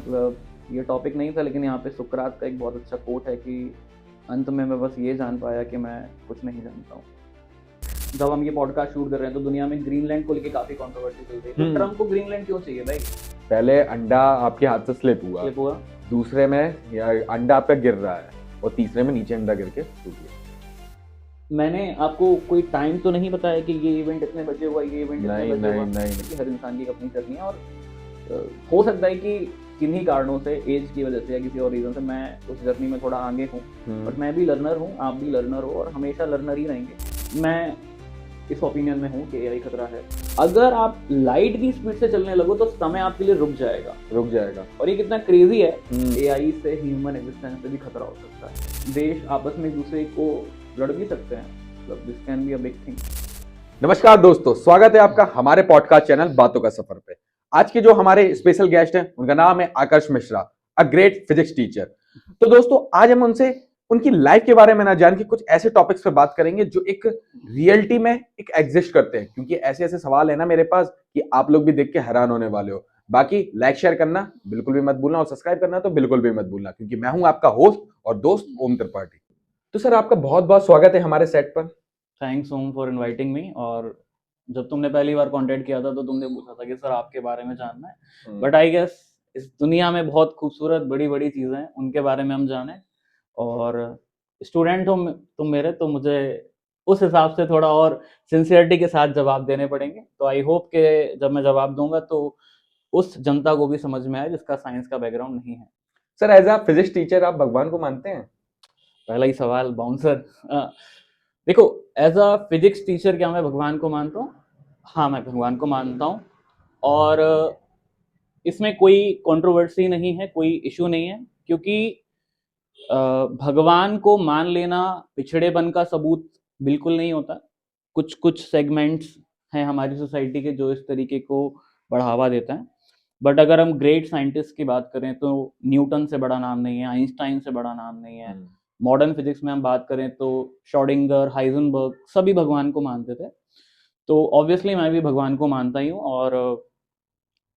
मतलब ये टॉपिक नहीं था, लेकिन यहाँ पे सुकरात का एक बहुत अच्छा कोट है कि अंत में मैं बस ये जान पाया कि मैं कुछ नहीं जानता हूँ। जब हम ये पॉडकास्ट शूट कर रहे हैं तो दुनिया में ग्रीनलैंड को लेके काफी कंट्रोवर्सी चल रही है। तो ट्रम्प को ग्रीनलैंड क्यों चाहिए भाई? पहले अंडा आपके हाथ से स्लिप हुआ, दूसरे में अंडा आपका गिर रहा है और तीसरे में नीचे अंडा गिर के टूट गया। मैंने आपको कोई टाइम तो नहीं बताया कि ये इवेंट इतने बजे हुआ, ये इवेंट इतने बजे हुआ। नहीं। हर इंसान की अपनी जर्नी है और हो सकता है कि किन्हीं कारणों से, एज की वजह से या किसी और रीजन से मैं उस जर्नी में थोड़ा आगे हूँ, बट मैं भी लर्नर हूँ, आप भी लर्नर हो और हमेशा लर्नर ही रहेंगे। मैं इस ओपिनियन में हूँ कि एआई खतरा है। अगर आप लाइट की स्पीड से चलने लगो तो समय आपके लिए रुक जाएगा। और ये कितना क्रेजी है, एआई से ह्यूमन एग्जिस्टेंस से भी खतरा हो सकता है। देश आपस में एक दूसरे को लड़ भी सकते हैं, मतलब this can be a big thing. नमस्कार दोस्तों, स्वागत है आपका हमारे पॉडकास्ट चैनल बातों का सफर पे। आज के जो हमारे स्पेशल गेस्ट हैं उनका नाम है Aakarsh Mishra, a great physics teacher. तो दोस्तों आज हम उनसे उनकी लाइफ के बारे में ना जान के कुछ ऐसे टॉपिक्स पे बात करेंगे जो एक रियलिटी में एक एग्जिस्ट करते हैं, क्योंकि ऐसे ऐसे सवाल है ना मेरे पास कि आप लोग भी देख के हैरान होने वाले हो। बाकी लाइक शेयर करना बिल्कुल भी मत भूलना और सब्सक्राइब करना तो बिल्कुल भी मत भूलना, क्योंकि मैं हूं आपका होस्ट और दोस्त ओम त्रिपाठी। तो सर आपका बहुत बहुत स्वागत है हमारे सेट पर। Thanks Om for inviting me. और जब तुमने पहली बार कांटेक्ट किया था तो तुमने पूछा था कि सर आपके बारे में जानना है, बट आई गेस इस दुनिया में बहुत खूबसूरत बड़ी बड़ी चीजें हैं, उनके बारे में हम जाने। और स्टूडेंट हो तुम मेरे, तो मुझे उस हिसाब से थोड़ा और सिंसियरिटी के साथ जवाब देने पड़ेंगे। तो आई होप कि जब मैं जवाब दूंगा तो उस जनता को भी समझ में आए जिसका साइंस का बैकग्राउंड नहीं है। Sir as a physics teacher आप भगवान को मानते हैं? पहला ही सवाल बाउंसर। देखो, एज अ फिजिक्स टीचर क्या मैं भगवान को मानता हूँ? हाँ, मैं भगवान को मानता हूँ। और इसमें कोई कंट्रोवर्सी नहीं है, कोई इशू नहीं है, क्योंकि भगवान को मान लेना पिछड़ेपन का सबूत बिल्कुल नहीं होता। कुछ कुछ सेगमेंट्स हैं हमारी सोसाइटी के जो इस तरीके को बढ़ावा देता है। बट अगर हम ग्रेट साइंटिस्ट की बात करें तो न्यूटन से बड़ा नाम नहीं है, आइंस्टाइन से बड़ा नाम नहीं है। मॉडर्न फिजिक्स में हम बात करें तो श्रोडिंगर, हाइजेनबर्ग सभी भगवान को मानते थे। तो ऑब्वियसली मैं भी भगवान को मानता ही हूँ। और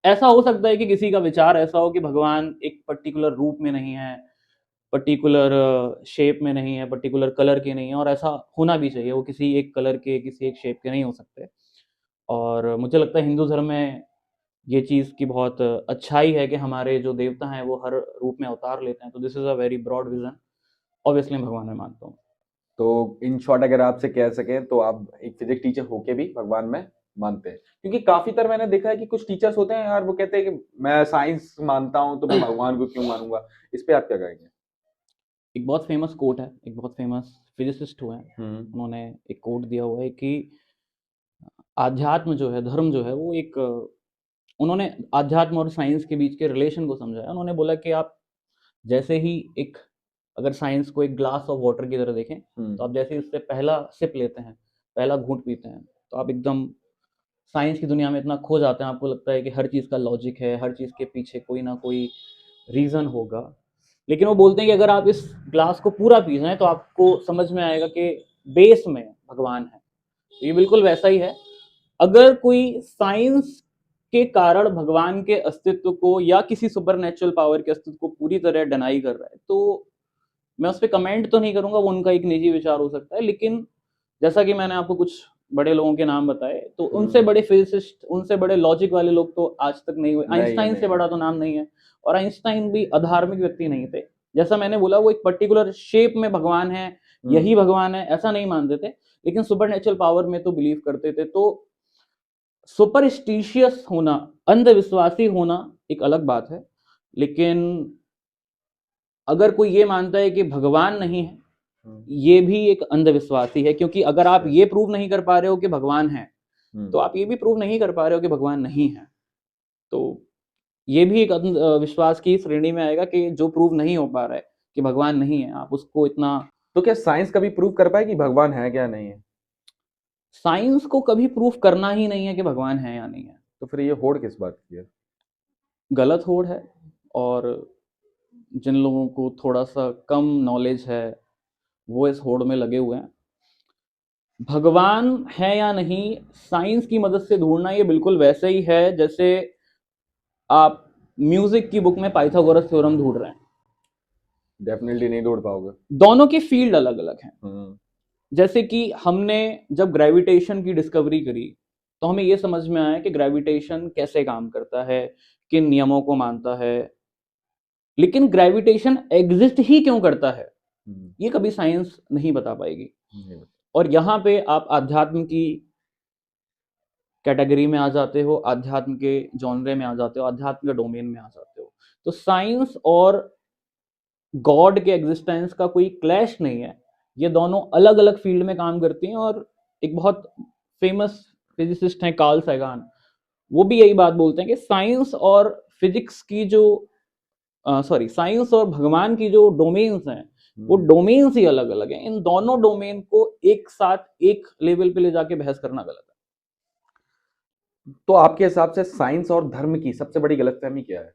ऐसा हो सकता है कि किसी का विचार ऐसा हो कि भगवान एक पर्टिकुलर रूप में नहीं है, पर्टिकुलर शेप में नहीं है, पर्टिकुलर कलर के नहीं है, और ऐसा होना भी चाहिए। वो किसी एक कलर के, किसी एक शेप के नहीं हो सकते। और मुझे लगता है हिंदू धर्म में ये चीज़ की बहुत अच्छाई है कि हमारे जो देवता हैं वो हर रूप में अवतार लेते हैं। तो this is a very broad vision. Obviously मैं भगवान में मानता हूँ। तो इन शॉर्ट अगर आपसे कह सकें तो आप एक फिजिक्स टीचर होके भी भगवान में मानते हैं, क्योंकि काफी तरह मैंने देखा है कि कुछ टीचर्स होते हैं यार, वो कहते हैं कि मैं साइंस मानता हूं तो मैं भगवान को क्यों मानूंगा। इस पे आप क्या कहेंगे? एक बहुत फेमस कोट है, एक बहुत फेमस फिजिसिस्ट हुए हैं, उन्होंने एक कोट दिया हुआ है कि आध्यात्म जो है, धर्म जो है, वो एक उन्होंने आध्यात्म और साइंस के बीच के रिलेशन को समझा है। उन्होंने बोला कि आप जैसे ही एक, अगर साइंस को एक ग्लास ऑफ वाटर की तरह देखें, तो आप जैसे ही उससे पहला सिप लेते हैं, पहला घूंट पीते हैं, तो आप एकदम साइंस की दुनिया में इतना खो जाते हैं, आपको लगता है कि हर चीज़ का लॉजिक है, हर चीज़ के पीछे कोई ना कोई रीज़न होगा। लेकिन वो बोलते हैं कि अगर आप इस ग्लास को पूरा पी जाएं तो आपको समझ में आएगा कि बेस में भगवान है। तो ये बिल्कुल वैसा ही है। अगर कोई साइंस के कारण भगवान के अस्तित्व को या किसी सुपरनेचुरल पावर के अस्तित्व को पूरी तरह डिनाई कर रहा है तो मैं उस पर कमेंट तो नहीं करूंगा, वो उनका एक निजी विचार हो सकता है। लेकिन जैसा कि मैंने आपको कुछ बड़े लोगों के नाम बताए, तो उनसे बड़े फिजिसिस्ट, उनसे बड़े लॉजिक वाले लोग तो आज तक नहीं हुए। आइंस्टाइन से बड़ा तो नाम नहीं है, और आइंस्टाइन भी अधार्मिक व्यक्ति नहीं थे। जैसा मैंने बोला, वो एक पर्टिकुलर शेप में भगवान है, यही भगवान है ऐसा नहीं मानते थे, लेकिन सुपरनेचुरल पावर में तो बिलीव करते थे। तो सुपरस्टिशियस होना, अंधविश्वासी होना एक अलग बात है। लेकिन अगर कोई ये मानता है कि भगवान नहीं है, ये भी एक अंधविश्वासी है, क्योंकि अगर आप ये प्रूव नहीं कर पा रहे हो कि भगवान है, तो आप ये भी प्रूव नहीं कर पा रहे हो कि भगवान नहीं है। तो ये भी एक विश्वास की श्रेणी में आएगा कि जो प्रूव नहीं हो पा रहा है कि भगवान नहीं है, आप उसको इतना। तो क्या साइंस कभी प्रूव कर पाए कि भगवान है क्या नहीं है? साइंस को कभी प्रूफ करना ही नहीं है कि भगवान है या नहीं है। तो फिर ये होड़ किस बात की है? गलत होड़ है। और जिन लोगों को थोड़ा सा कम नॉलेज है वो इस होड़ में लगे हुए हैं। भगवान है या नहीं, साइंस की मदद से ढूंढना ये बिल्कुल वैसे ही है जैसे आप म्यूजिक की बुक में पाइथागोरस थ्योरम ढूंढ रहे हैं। डेफिनेटली नहीं ढूंढ पाओगे। दोनों की फील्ड अलग अलग हैं। हम्म। जैसे कि हमने जब ग्रेविटेशन की डिस्कवरी करी तो हमें यह समझ में आया कि ग्रेविटेशन कैसे काम करता है, किन नियमों को मानता है, लेकिन ग्रेविटेशन एग्जिस्ट ही क्यों करता है ये कभी साइंस नहीं बता पाएगी। नहीं। और यहां पे आप अध्यात्म की कैटेगरी में आ जाते हो, अध्यात्म के जॉनरे में आ जाते हो, अध्यात्म के डोमेन में आ जाते हो। तो साइंस और गॉड के एग्जिस्टेंस का कोई क्लैश नहीं है, ये दोनों अलग अलग फील्ड में काम करती हैं। और एक बहुत फेमस फिजिसिस्ट हैं कार्ल सैगान, वो भी यही बात बोलते हैं कि साइंस और फिजिक्स की जो साइंस और भगवान की जो डोमेन्स हैं वो डोमेन्स ही अलग अलग हैं। इन दोनों डोमेन को एक साथ एक लेवल पे ले जाके बहस करना गलत है। तो आपके हिसाब से साइंस और धर्म की सबसे बड़ी गलतफहमी क्या है?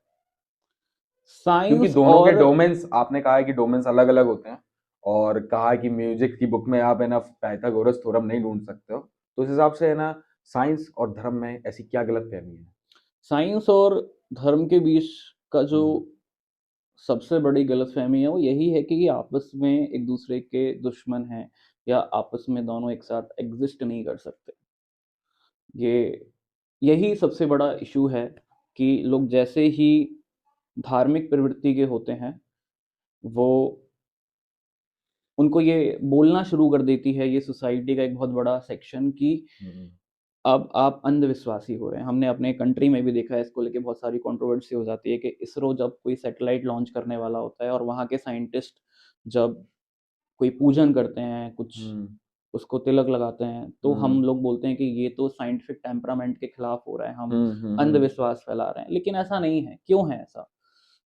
क्योंकि साइंस दोनों के और डोमेन्स, आपने कहा है कि डोमेन्स अलग अलग होते हैं, और कहा कि म्यूजिक की बुक में आप है ना पाइथागोरस थ्योरम नहीं ढूंढ सकते हो, तो उस हिसाब से है ना साइंस और धर्म में ऐसी क्या गलतफहमी है? साइंस और धर्म के बीच का जो हम्म। सबसे बड़ी गलतफहमी है वो यही है कि ये आपस में एक दूसरे के दुश्मन हैं, या आपस में दोनों एक साथ एग्जिस्ट नहीं कर सकते। ये यही सबसे बड़ा इशू है कि लोग जैसे ही धार्मिक प्रवृत्ति के होते हैं, वो उनको ये बोलना शुरू कर देती है ये सोसाइटी का एक बहुत बड़ा सेक्शन कि हम्म। अब आप अंधविश्वासी हो रहे हैं। हमने अपने कंट्री में भी देखा है, इसको लेके बहुत सारी कंट्रोवर्सी हो जाती है कि इसरो जब कोई सैटेलाइट लॉन्च करने वाला होता है और वहाँ के साइंटिस्ट जब कोई पूजन करते हैं, कुछ हम्म। उसको तिलक लगाते हैं, तो हम हम्म। लोग बोलते हैं कि ये तो साइंटिफिक टेम्परामेंट के खिलाफ हो रहा है, हम हम्म। अंधविश्वास फैला रहे हैं। लेकिन ऐसा नहीं है। क्यों है ऐसा?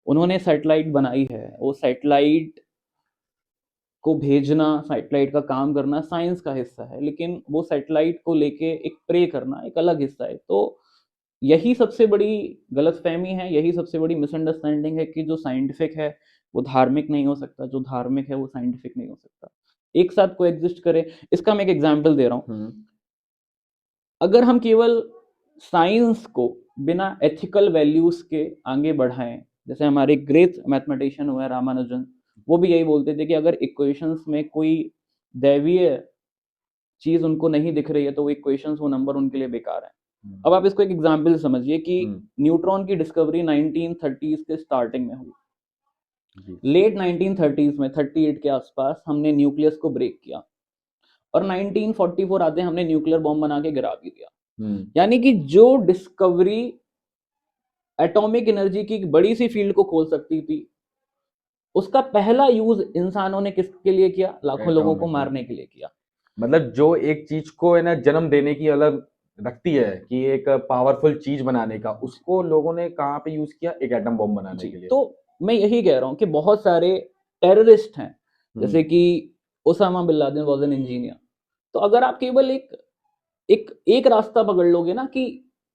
उन्होंने सैटेलाइट बनाई है, वो सैटेलाइट को भेजना, सैटेलाइट का काम करना साइंस का हिस्सा है, लेकिन वो सैटेलाइट को लेके एक प्रे करना एक अलग हिस्सा है। तो यही सबसे बड़ी गलतफहमी है, यही सबसे बड़ी मिसअंडरस्टैंडिंग है कि जो साइंटिफिक है वो धार्मिक नहीं हो सकता, जो धार्मिक है वो साइंटिफिक नहीं हो सकता, एक साथ को एग्जिस्ट करे। इसका मैं एक एग्जाम्पल दे रहा हूँ। अगर हम केवल साइंस को बिना एथिकल वैल्यूज के आगे बढ़ाएं, जैसे हमारे ग्रेट मैथमेटिशियन हुए रामानुजन, वो भी यही बोलते थे कि अगर इक्वेशंस में कोई दैवीय चीज उनको नहीं दिख रही है तो वो इक्वेशंस, वो नंबर उनके लिए बेकार है। अब आप इसको एक एग्जाम्पल समझिए कि न्यूट्रॉन की डिस्कवरी 1930s के स्टार्टिंग में हुई। लेट 1930s में 38 के आसपास हमने न्यूक्लियस को ब्रेक किया, और 1944 आते हमने न्यूक्लियर बॉम्ब बना के गिरा भी दिया। यानी कि जो डिस्कवरी एटॉमिक एनर्जी की एक बड़ी सी फील्ड को खोल सकती थी, उसका पहला यूज इंसानों ने किसके लिए किया? लाखों लोगों को मारने के लिए किया। मतलब जो एक चीज को है ना जन्म देने की अलग रखती है कि एक पावरफुल चीज बनाने का, उसको लोगों ने कहाँ पे यूज किया? एक एटम बॉम्ब बनाने के लिए। तो मैं यही कह रहा हूँ कि बहुत सारे टेररिस्ट हैं, जैसे कि Osama bin Laden was an engineer. तो अगर आप केवल एक रास्ता पकड़ लोगे ना कि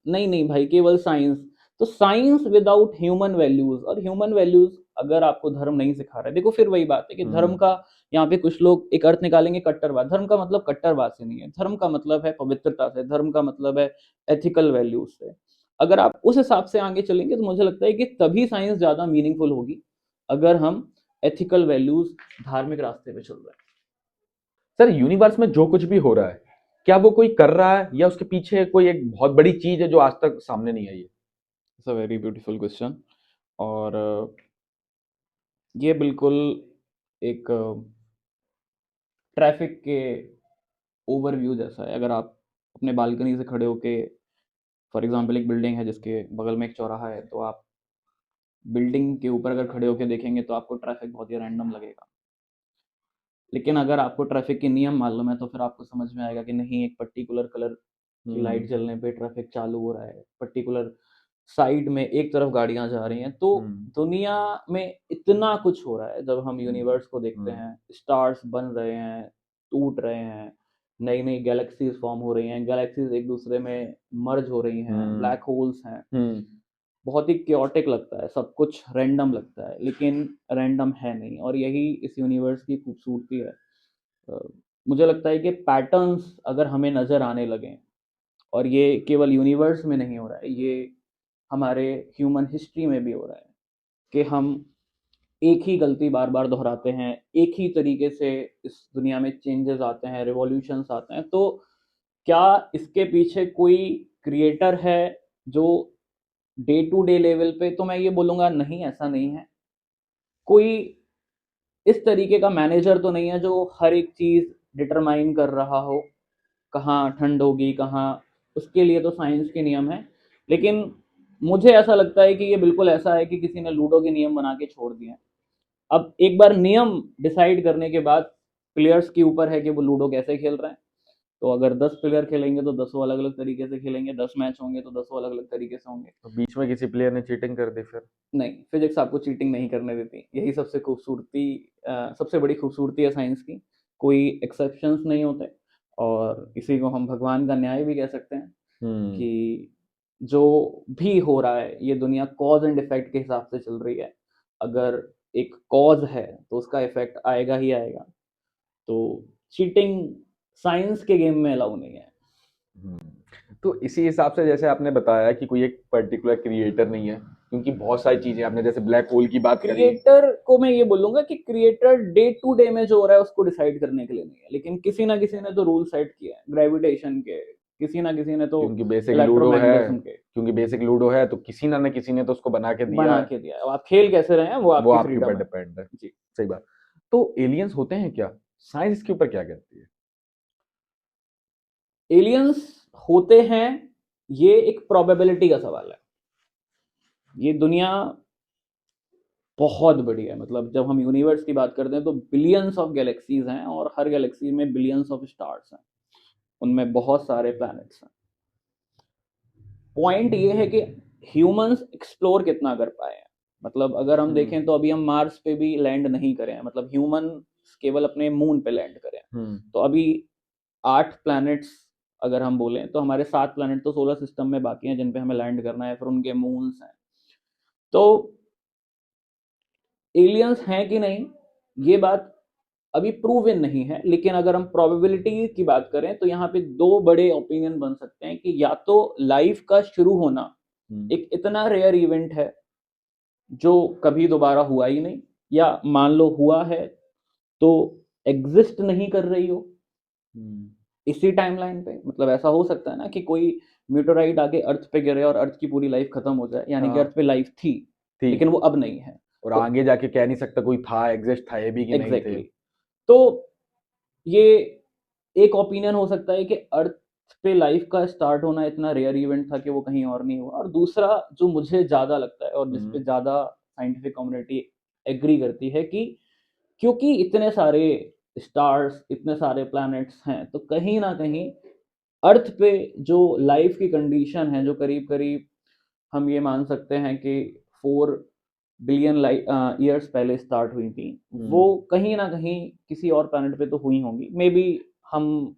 नहीं नहीं भाई केवल साइंस, तो साइंस विदाउट ह्यूमन वैल्यूज, और ह्यूमन वैल्यूज अगर आपको धर्म नहीं सिखा रहा है, देखो फिर वही बात है कि धर्म का यहाँ पे कुछ लोग एक अर्थ निकालेंगे कट्टरवाद। धर्म का मतलब कट्टरवाद से नहीं है, धर्म का मतलब है पवित्रता से, धर्म का मतलब है एथिकल वैल्यूज से। अगर आप उस हिसाब से आगे चलेंगे तो मुझे लगता है कि तभी साइंस ज्यादा मीनिंगफुल होगी, अगर हम एथिकल वैल्यूज धार्मिक रास्ते पे चल रहे हैं। सर, यूनिवर्स में जो कुछ भी हो रहा है, क्या वो कोई कर रहा है या उसके पीछे कोई एक बहुत बड़ी चीज है जो आज तक सामने नहीं आई है? It's a very beautiful question. और ये बिल्कुल एक ट्रैफिक के ओवरव्यू जैसा है। अगर आप अपने बालकनी से खड़े होके, फॉर एग्जांपल एक बिल्डिंग है जिसके बगल में एक चौराहा है, तो आप बिल्डिंग के ऊपर अगर खड़े होके देखेंगे तो आपको ट्रैफिक बहुत ही रैंडम लगेगा। लेकिन अगर आपको ट्रैफिक के नियम मालूम है तो फिर आपको समझ में आएगा कि नहीं, एक पर्टिकुलर कलर की लाइट जलने पे ट्रैफिक चालू हो रहा है, पर्टिकुलर साइड में एक तरफ गाड़ियां जा रही हैं। तो दुनिया में इतना कुछ हो रहा है। जब हम यूनिवर्स को देखते हैं, स्टार्स बन रहे हैं, टूट रहे हैं, नई नई गैलेक्सीज फॉर्म हो रही हैं, गैलेक्सीज एक दूसरे में मर्ज हो रही हैं, ब्लैक होल्स हैं, बहुत ही क्योटिक लगता है, सब कुछ रैंडम लगता है, लेकिन रैंडम है नहीं। और यही इस यूनिवर्स की खूबसूरती है। अ, मुझे लगता है कि पैटर्न्स अगर हमें नज़र आने लगें, और ये केवल यूनिवर्स में नहीं हो रहा है, ये हमारे ह्यूमन हिस्ट्री में भी हो रहा है कि हम एक ही गलती बार बार दोहराते हैं, एक ही तरीके से इस दुनिया में चेंजेस आते हैं, रिवॉल्यूशंस आते हैं। तो क्या इसके पीछे कोई क्रिएटर है जो डे टू डे लेवल पे, तो मैं ये बोलूँगा नहीं, ऐसा नहीं है। कोई इस तरीके का मैनेजर तो नहीं है जो हर एक चीज़ डिटरमाइन कर रहा हो, कहाँ ठंड होगी, कहाँ, उसके लिए तो साइंस के नियम है। लेकिन मुझे ऐसा लगता है कि ये बिल्कुल ऐसा है कि किसी ने लूडो के नियम बना के छोड़ दिए हैं। अब एक बार नियम डिसाइड करने के बाद प्लेयर्स के ऊपर है कि वो लूडो कैसे खेल रहे हैं। तो अगर 10 प्लेयर खेलेंगे तो 10 अलग अलग तरीके से खेलेंगे, 10 मैच होंगे तो 10 अलग अलग तरीके से होंगे। तो बीच में किसी प्लेयर ने चीटिंग कर दी फिर? नहीं, फिजिक्स आपको चीटिंग नहीं करने देती, यही सबसे खूबसूरती, सबसे बड़ी खूबसूरती है साइंस की। कोई एक्सेप्शंस नहीं होते, और इसी को हम भगवान का न्याय भी कह सकते हैं कि जो भी हो रहा है ये दुनिया कॉज एंड इफेक्ट के हिसाब से चल रही है। अगर एक कॉज है तो उसका इफेक्ट आएगा ही आएगा। तो चीटिंग साइंस के गेम में अलाउ नहीं है। तो इसी हिसाब से जैसे आपने बताया कि कोई एक पर्टिकुलर क्रिएटर नहीं है, क्योंकि बहुत सारी चीजें आपने जैसे ब्लैक होल की बात करी। क्रिएटर को मैं ये बोलूंगा कि क्रिएटर डे टू डे में जो हो रहा है उसको डिसाइड करने के लिए नहीं है, लेकिन किसी ना किसी ने तो रूल सेट किया है ग्रेविटेशन के, किसी ना किसी ने तो क्योंकि बेसिक लूडो है, इलेक्ट्रोमैग्नेटिज्म के क्योंकि बेसिक लूडो है तो किसी ना किसी ने तो उसको बना के दिया बना है। के दिया है। अब आप खेल कैसे रहे हैं वो वो आपकी आपके ऊपर फ्रीडम है। डिपेंड है। जी। सही बात। तो एलियंस होते हैं क्या? साइंस इसके ऊपर क्या कहती है? एलियंस होते हैं, ये एक प्रोबेबिलिटी का सवाल है। ये दुनिया बहुत बड़ी है, मतलब जब हम यूनिवर्स की बात करते हैं तो बिलियंस ऑफ गैलेक्सीज हैं, और हर गैलेक्सी में बिलियंस ऑफ स्टार्स हैं, उनमें बहुत सारे प्लैनेट्स हैं। पॉइंट ये है कि ह्यूमंस एक्सप्लोर कितना कर पाए हैं। मतलब अगर हम देखें तो अभी हम मार्स पे भी लैंड नहीं करे हैं, मतलब ह्यूमन केवल अपने मून पे लैंड करे हैं। तो अभी 8 प्लैनेट्स अगर हम बोलें तो हमारे 7 प्लैनेट तो सोलर सिस्टम में बाकी हैं जिन पे हमें लैंड करना है, फिर उनके मून्स हैं। तो एलियंस हैं कि नहीं, ये बात अभी प्रूवन नहीं है, लेकिन अगर हम प्रोबेबिलिटी की बात करें तो यहाँ पे 2 बड़े ओपिनियन बन सकते हैं कि या तो लाइफ का शुरू होना एक इतना रेयर इवेंट है जो कभी दोबारा हुआ ही नहीं, या मान लो हुआ है तो एग्जिस्ट नहीं कर रही हो इसी टाइमलाइन पे। मतलब ऐसा हो सकता है ना कि कोई मीटोराइट आके अर्थ पे गिरे और अर्थ की पूरी लाइफ खत्म हो जाए, यानी कि अर्थ पे लाइफ थी लेकिन वो अब नहीं है। और तो आगे जाके कह नहीं सकता कोई था, एग्जिस्ट था ये भी कि नहीं थे। एग्जैक्टली। तो ये एक ओपिनियन हो सकता है कि अर्थ पे लाइफ का स्टार्ट होना इतना रेयर इवेंट था कि वो कहीं और नहीं हुआ। और दूसरा जो मुझे ज्यादा लगता है और जिस पे ज्यादा साइंटिफिक कम्युनिटी एग्री करती है कि क्योंकि इतने सारे स्टार्स, इतने सारे प्लैनेट्स हैं, तो कहीं ना कहीं अर्थ पे जो लाइफ की कंडीशन है, जो करीब करीब हम ये मान सकते हैं कि 4 बिलियन ईयर्स पहले स्टार्ट हुई थी, वो कहीं ना कहीं किसी और प्लैनेट पे तो हुई होंगी। मे बी हम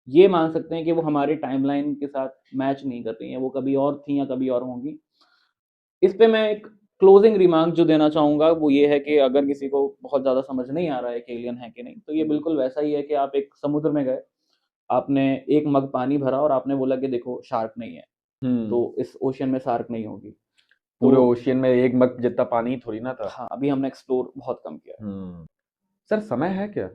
ये मान सकते हैं कि वो हमारे टाइमलाइन के साथ मैच नहीं कर रही हैं, वो कभी और थी या कभी और होंगी। इस पे मैं एक क्लोजिंग रिमार्क जो देना चाहूँगा वो ये है कि अगर किसी को बहुत ज़्यादा समझ नहीं आ रहा है कि एलियन है कि नहीं, तो ये बिल्कुल वैसा ही है कि आप एक समुद्र में गए, आपने एक मग पानी भरा और आपने बोला कि देखो शार्क नहीं है, तो इस ओशियन में शार्क नहीं होगी। पूरे तो ओशियन में एक मग जितना पानी थोड़ी ना था। हाँ, अभी हमने एक्सप्लोर बहुत कम किया है। सर समय है क्या?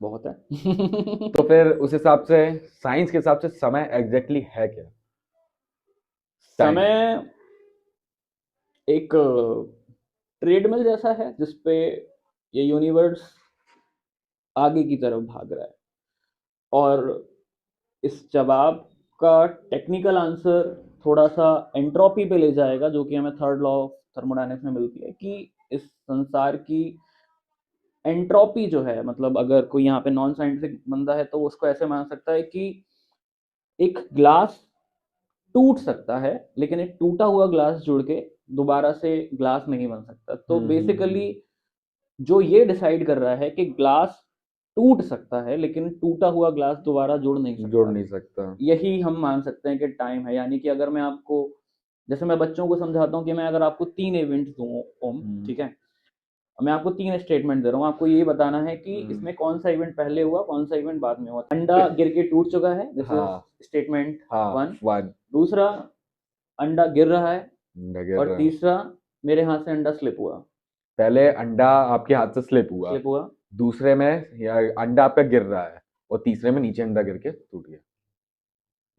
बहुत है। तो फिर उस हिसाब से, साइंस के हिसाब से समय एग्जैक्टली है क्या? Time. समय एक ट्रेडमिल जैसा है जिसपे ये यूनिवर्स आगे की तरफ भाग रहा है, और इस जवाब का टेक्निकल आंसर थोड़ा सा एंट्रोपी पे ले जाएगा, जो कि हमें थर्ड लॉ ऑफ थर्मोडायनेमिक्स में मिलती है कि इस संसार की एंट्रोपी जो है, मतलब अगर कोई यहाँ पे नॉन साइंटिफिक बंदा है तो वो उसको ऐसे मान सकता है कि एक ग्लास टूट सकता है, लेकिन एक टूटा हुआ ग्लास जुड़ के दोबारा से ग्लास नहीं बन सकता। तो बेसिकली जो ये डिसाइड कर रहा है कि ग्लास टूट सकता है लेकिन टूटा हुआ ग्लास दोबारा जोड़ नहीं सकता, यही हम मान सकते हैं कि टाइम है। यानी कि अगर मैं आपको, जैसे मैं बच्चों को समझाता हूँ कि मैं अगर आपको 3 इवेंट दूँ ओम, ठीक है, मैं आपको 3 स्टेटमेंट दे रहा हूँ, आपको ये बताना है कि इसमें कौन सा इवेंट पहले हुआ, कौन सा इवेंट बाद में हुआ। अंडा गिर के टूट चुका है, दिस इज स्टेटमेंट 1। दूसरा, अंडा गिर रहा है, अंडा और तीसरा मेरे हाथ से अंडा स्लिप हुआ। पहले अंडा आपके हाथ से स्लिप हुआ, दूसरे में या अंडा आपका गिर रहा है, और तीसरे में नीचे अंडा गिर के टूट गया।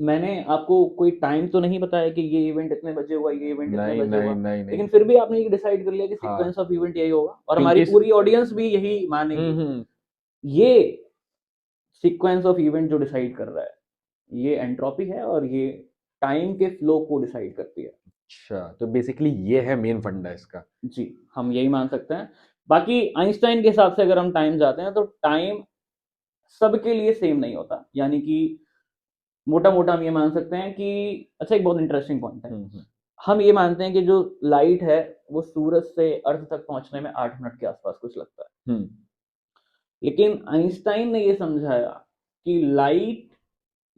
मैंने आपको कोई टाइम तो नहीं बताया कि ये इवेंट इतने बजे हुआ, ये इवेंट इतने नहीं बजे नहीं हुआ, नहीं लेकिन नहीं। फिर भी आपने ये डिसाइड कर लिया कि हाँ, सीक्वेंस ऑफ इवेंट यही होगा, और हमारी क्योंकि पूरी ऑडियंस भी यही मानेगी। हम्म। ये सीक्वेंस ऑफ इवेंट जो डिसाइड कर रहा है, ये एंट्रोपी है, और ये टाइम के फ्लो को डिसाइड करती है। अच्छा, तो बेसिकली ये है मेन फंडा इसका। जी, हम यही मान सकते हैं। बाकी आइंस्टाइन के हिसाब से अगर हम टाइम जाते हैं, तो टाइम सबके लिए सेम नहीं होता। यानी कि मोटा मोटा हम ये मान सकते हैं कि, अच्छा, एक बहुत इंटरेस्टिंग पॉइंट है। हम ये मानते हैं कि जो लाइट है वो सूरज से अर्थ तक पहुंचने में 8 मिनट के आसपास कुछ लगता है। लेकिन आइंस्टाइन ने ये समझाया कि लाइट,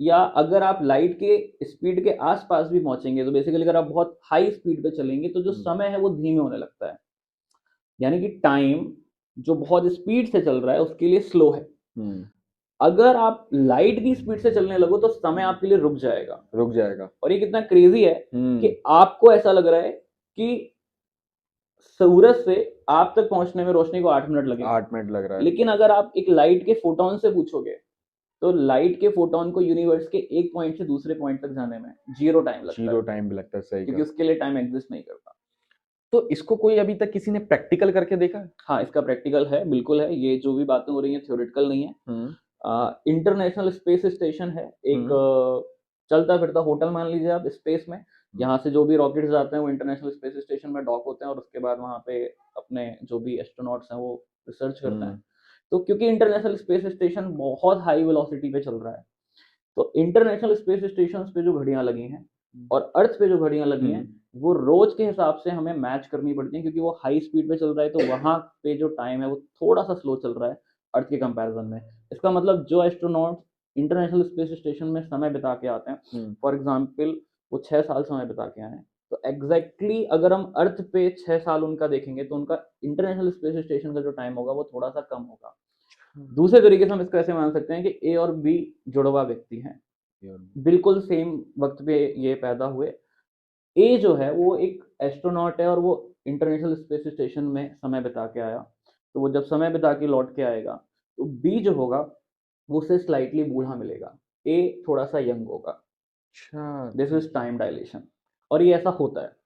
या अगर आप लाइट के स्पीड के आसपास भी पहुंचेंगे, तो बेसिकली अगर आप बहुत हाई स्पीड पे चलेंगे तो जो समय है वो धीमे होने लगता है। यानी कि टाइम जो बहुत स्पीड से चल रहा है उसके लिए स्लो है। अगर आप लाइट की स्पीड से चलने लगो तो समय आपके लिए रुक जाएगा। और ये कितना क्रेजी है कि आपको ऐसा लग रहा है कि सूरज से आप तक पहुंचने में रोशनी को 8 मिनट लगे, 8 मिनट लग रहा है। लेकिन अगर आप एक लाइट के फोटोन से पूछोगे, तो लाइट के फोटोन को यूनिवर्स के एक पॉइंट से दूसरे पॉइंट तक जाने में जीरो टाइम लगता है, सही, क्योंकि उसके लिए टाइम एग्जिस्ट नहीं करता। तो इसको कोई अभी तक किसी ने प्रैक्टिकल करके देखा है? हाँ, इसका प्रैक्टिकल है, बिल्कुल है। ये जो भी बातें हो रही हैं थ्योरेटिकल नहीं है। इंटरनेशनल स्पेस स्टेशन है, एक चलता फिरता होटल मान लीजिए आप स्पेस में। यहाँ से जो भी रॉकेट्स जाते हैं वो इंटरनेशनल स्पेस स्टेशन में डॉक होते हैं, और उसके बाद वहाँ पे अपने जो भी एस्ट्रोनॉट्स हैं वो रिसर्च करते हैं। तो क्योंकि इंटरनेशनल स्पेस स्टेशन बहुत हाई वेलोसिटी पे चल रहा है, तो इंटरनेशनल स्पेस स्टेशन पे जो घड़ियां लगी हैं और अर्थ पे जो घड़ियां लगी हैं, वो रोज के हिसाब से हमें मैच करनी पड़ती हैं, क्योंकि वो हाई स्पीड पे चल रहा है, तो वहां पे जो टाइम है वो थोड़ा सा स्लो चल रहा है अर्थ के कंपैरिजन में। इसका मतलब जो एस्ट्रोनॉट इंटरनेशनल स्पेस स्टेशन में समय बिता के आते हैं, फॉर एग्जाम्पल वो 6 साल समय बिता के आए हैं, तो एग्जैक्टली अगर हम अर्थ पे 6 साल उनका देखेंगे, तो उनका इंटरनेशनल स्पेस स्टेशन का जो टाइम होगा वो थोड़ा सा कम होगा। दूसरे तरीके से हम इसको ऐसे मान सकते हैं कि ए और बी जुड़वा व्यक्ति हैं, बिल्कुल सेम वक्त पे ये पैदा हुए। ए जो है वो एक एस्ट्रोनॉट है और वो इंटरनेशनल स्पेस स्टेशन में समय बिता के आया, तो वो जब समय बिता के लौट के आएगा, तो बी जो होगा वो उससे स्लाइटली बूढ़ा मिलेगा, ए थोड़ा सा यंग होगा। अच्छा, दिस इज टाइम डायलेशन, और ये ऐसा होता है,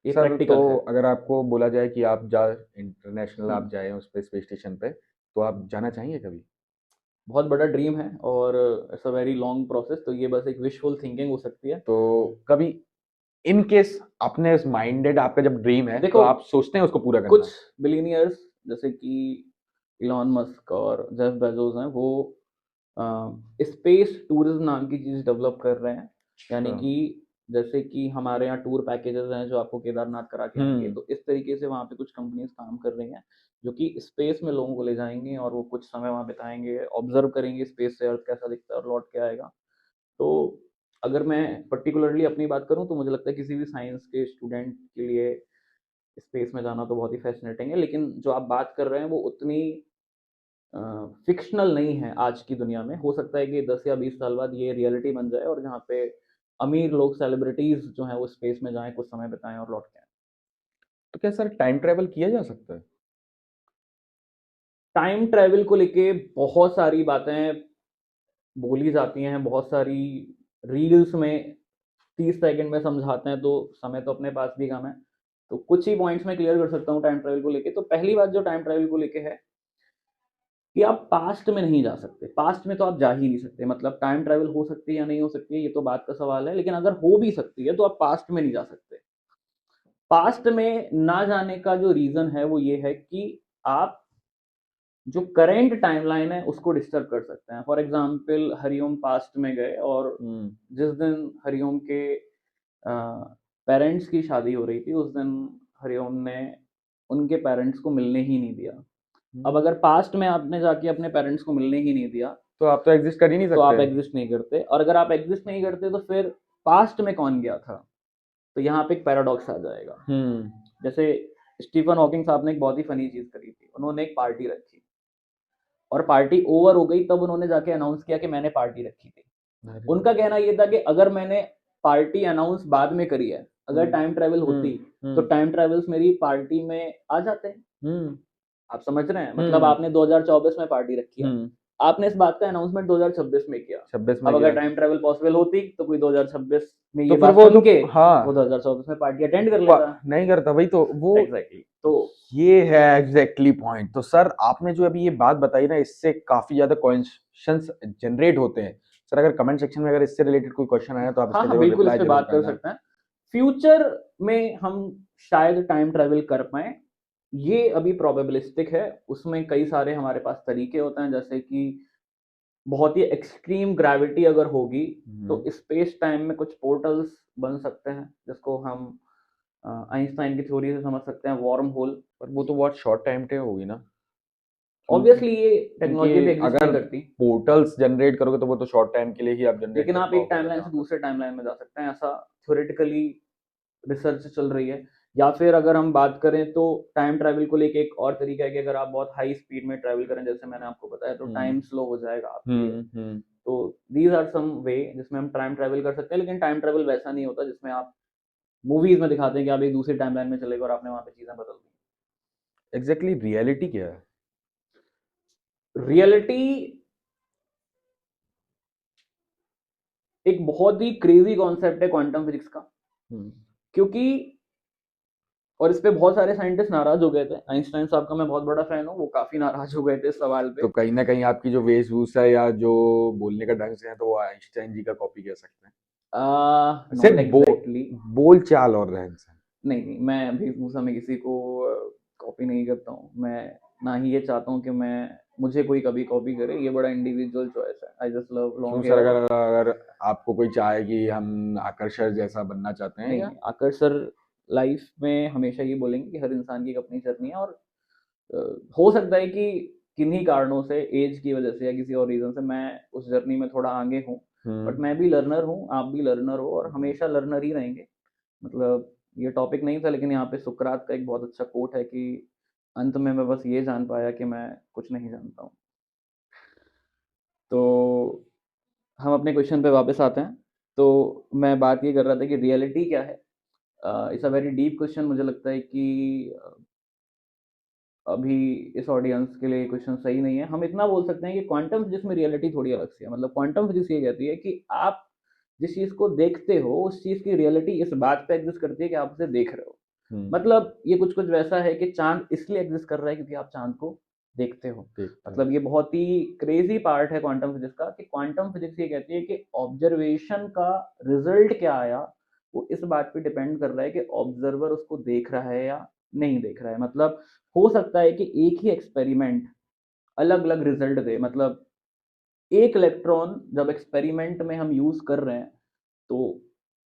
ये सर तो प्रैक्टिकल है। अगर आपको बोला जाए कि आप इंटरनेशनल आप हम्म, जाए उस पे स्पेस स्टेशन पे, तो आप जाना चाहेंगे कभी? बहुत बड़ा ड्रीम है, और it's a very long process, तो ये बस एक विशफुल थिंकिंग हो सकती है। तो कभी इन केस अपने माइंडेड आपका जब ड्रीम है तो देखो, आप सोचते हैं उसको पूरा करना? कुछ बिलीनियर्स जैसे कि इलॉन मस्क और जेफ बेजोस हैं, वो स्पेस टूरिज्म नाम की चीज़ डेवलप कर रहे हैं। यानी अच्छा। कि जैसे कि हमारे यहाँ टूर पैकेजेस हैं जो आपको केदारनाथ करा के आएंगे, तो इस तरीके से वहाँ पे कुछ कंपनीज काम कर रही हैं जो कि स्पेस में लोगों को ले जाएंगे, और वो कुछ समय वहाँ बिताएंगे, ऑब्जर्व करेंगे स्पेस से अर्थ कैसा दिखता है, और लौट के आएगा। तो अगर मैं पर्टिकुलरली अपनी बात करूँ, तो मुझे लगता है किसी भी साइंस के स्टूडेंट के लिए स्पेस में जाना तो बहुत ही फैसिनेटिंग है, लेकिन जो आप बात कर रहे हैं वो उतनी फिक्शनल नहीं है आज की दुनिया में। हो सकता है कि 10 या 20 साल बाद ये रियलिटी बन जाए, और जहाँ पे अमीर लोग, सेलिब्रिटीज जो हैं वो स्पेस में जाएं, कुछ समय बिताएं और लौट के आएं। तो क्या सर टाइम ट्रेवल किया जा सकता है? टाइम ट्रैवल को लेके बहुत सारी बातें बोली जाती हैं, बहुत सारी रील्स में 30 सेकंड में समझाते हैं, तो समय तो अपने पास भी कम है। तो कुछ ही पॉइंट्स में क्लियर कर सकता हूँ टाइम ट्रैवल को लेके। तो पहली बात जो टाइम ट्रैवल को लेके है कि आप पास्ट में नहीं जा सकते। पास्ट में तो आप जा ही नहीं सकते, मतलब टाइम ट्रैवल हो सकती है या नहीं हो सकती है ये तो बात का सवाल है, लेकिन अगर हो भी सकती है तो आप पास्ट में नहीं जा सकते। पास्ट में ना जाने का जो रीजन है वो ये है कि आप जो करेंट टाइमलाइन है उसको डिस्टर्ब कर सकते हैं। फॉर एग्जाम्पल, हरिओम पास्ट में गए, और जिस दिन हरिओम के पेरेंट्स की शादी हो रही थी, उस दिन हरिओम ने उनके पेरेंट्स को मिलने ही नहीं दिया। अब अगर पास्ट में आपने जाके अपने पेरेंट्स को मिलने ही नहीं दिया, तो आप तो एग्जिस्ट कर ही नहीं तो आप सकते। एग्जिस्ट नहीं करते, और अगर आप एग्जिस्ट नहीं करते तो फिर पास्ट में कौन गया था? तो यहाँ पे एक पैराडॉक्स आ जाएगा। जैसे स्टीफन हॉकिंग साहब ने एक बहुत ही फनी चीज करी थी, उन्होंने एक पार्टी रखी, और पार्टी ओवर हो गई, तब उन्होंने जाके अनाउंस किया कि मैंने पार्टी रखी थी। अरे उनका कहना यह था कि अगर मैंने पार्टी अनाउंस बाद में करी है, अगर टाइम ट्रेवल होती तो टाइम ट्रेवल्स मेरी पार्टी में आ जाते हैं। आप समझ रहे हैं, मतलब आपने 2024 में पार्टी रखी है, आपने इस बात का अनाउंसमेंट 2026 में किया, 26 में अब अगर किया। टाइम ट्रेवल पॉसिबल होती तो कोई 2026 में तो ये फिर बात वो सुन के हाँ वो 2024 में पार्टी अटेंड कर लेता। नहीं करता, वही तो वो एग्जैक्टली तो ये है एग्जैक्टली पॉइंट। तो सर आपने जो अभी ये बात बताई ना, इससे काफी ज्यादा क्वेश्चंस जनरेट होते हैं। सर अगर कमेंट सेक्शन में अगर इससे रिलेटेड कोई क्वेश्चन आया तो आप हाँ इसका हाँ जरूर बिल्कुल, इस रिप्लाई पे जरूर बात कर करना। सकते हैं। फ्यूचर में हम शायद टाइम ट्रेवल कर पाए, ये अभी प्रोबेबिलिस्टिक है, उसमें कई सारे हमारे पास तरीके होते हैं, जैसे कि बहुत ही एक्सट्रीम ग्रेविटी अगर होगी तो स्पेस टाइम में कुछ पोर्टल्स बन सकते हैं, जिसको हम आइंस्टाइन की थ्योरी से समझ सकते हैं, वार्म होल। पर वो तो बहुत शॉर्ट टाइम पे होगी ना, ऑब्वियसली ये टेक्नोलॉजी भी क्योंकि एग्जिस्ट अगर नहीं करती, पोर्टल्स जनरेट करोगे तो वो तो शॉर्ट टाइम के लिए ही आप जनरेट लेकिन कर आप एक पाओगे टाइमलाइन से जहाँ तक। दूसरे टाइमलाइन में जा सकते हैं, ऐसा थ्योरेटिकली रिसर्च चल रही है। या फिर अगर हम बात करें तो टाइम ट्रैवल को लेके एक और तरीका है कि अगर आप बहुत हाई स्पीड में ट्रैवल करें, जैसे मैंने आपको बताया, तो टाइम स्लो हो जाएगा आपके लिए। तो दीज आर सम वे जिसमें हम टाइम ट्रैवल कर सकते हैं, लेकिन टाइम ट्रैवल वैसा नहीं होता जिसमें आप मूवीज में दिखाते हैं कि आप एक दूसरी टाइमलाइन में चले गए और आपने वहां पे चीजें बदल दी। एग्जैक्टली रियलिटी क्या है? रियलिटी एक बहुत ही क्रेजी कॉन्सेप्ट है क्वांटम फिजिक्स का, क्योंकि और इस पे बहुत सारे साइंटिस्ट नाराज हो गए थे। आइंस्टाइन साहब का मैं बहुत बड़ा फैन हूँ, वो काफी नाराज हो गए थे इस सवाल पे। तो कहीं ना कहीं आपकी जो वेशभूषा या जो बोलने का ढंग से है तो वो आइंस्टाइन जी का कॉपी कह सकते हैं। नॉट सिर्फ एग्जैक्टली। बोल चाल और रहन सहन। नहीं नहीं, मैं वेशभूषा में किसी को कॉपी नहीं करता हूँ, मैं ना ही ये चाहता हूँ कि मैं मुझे कोई कभी कॉपी करे, ये बड़ा इंडिविजुअल चॉइस है। आई जस्ट लव क्यों लॉन्ग सर, हेयर। अगर आपको कोई चाहे कि हम आकर्षण जैसा बनना चाहते हैं नहीं या नहीं, आकर सर लाइफ में हमेशा ये बोलेंगे कि हर इंसान की एक अपनी जर्नी है, और अ, हो सकता है कि किन्हीं कारणों से, एज की वजह से या किसी और रीजन से मैं उस जर्नी में थोड़ा आगे हूँ, बट मैं भी लर्नर हूँ, आप भी लर्नर हो, और हमेशा लर्नर ही रहेंगे। मतलब ये टॉपिक नहीं था, लेकिन यहाँ पे सुकरात का एक बहुत अच्छा कोट है कि अंत में मैं बस ये जान पाया कि मैं कुछ नहीं जानता हूँ। तो हम अपने क्वेश्चन पे वापस आते हैं। तो मैं बात ये कर रहा था कि रियलिटी क्या है। It's a very deep question, मुझे लगता है कि अभी इस ऑडियंस के लिए क्वेश्चन सही नहीं है। हम इतना बोल सकते हैं कि क्वांटम फिजिक्स में रियलिटी थोड़ी अलग सी है। मतलब क्वांटम फिजिक्स ये कहती है कि आप जिस चीज़ को देखते हो उस चीज़ की रियलिटी इस बात पे एग्जिस्ट करती है कि आप उसे देख रहे हो। मतलब ये कुछ कुछ वैसा है कि चांद इसलिए एग्जिस्ट कर रहा है क्योंकि आप चांद को देखते हो। मतलब ये बहुत ही क्रेजी पार्ट है क्वांटम फिजिक्स का, कि क्वांटम फिजिक्स ये कहती है कि ऑब्जर्वेशन का रिजल्ट क्या आया वो इस बात पे डिपेंड कर रहा है कि ऑब्जर्वर उसको देख रहा है या नहीं देख रहा है। मतलब हो सकता है कि एक ही एक्सपेरिमेंट अलग अलग रिजल्ट दे। मतलब एक इलेक्ट्रॉन जब एक्सपेरिमेंट में हम यूज कर रहे हैं तो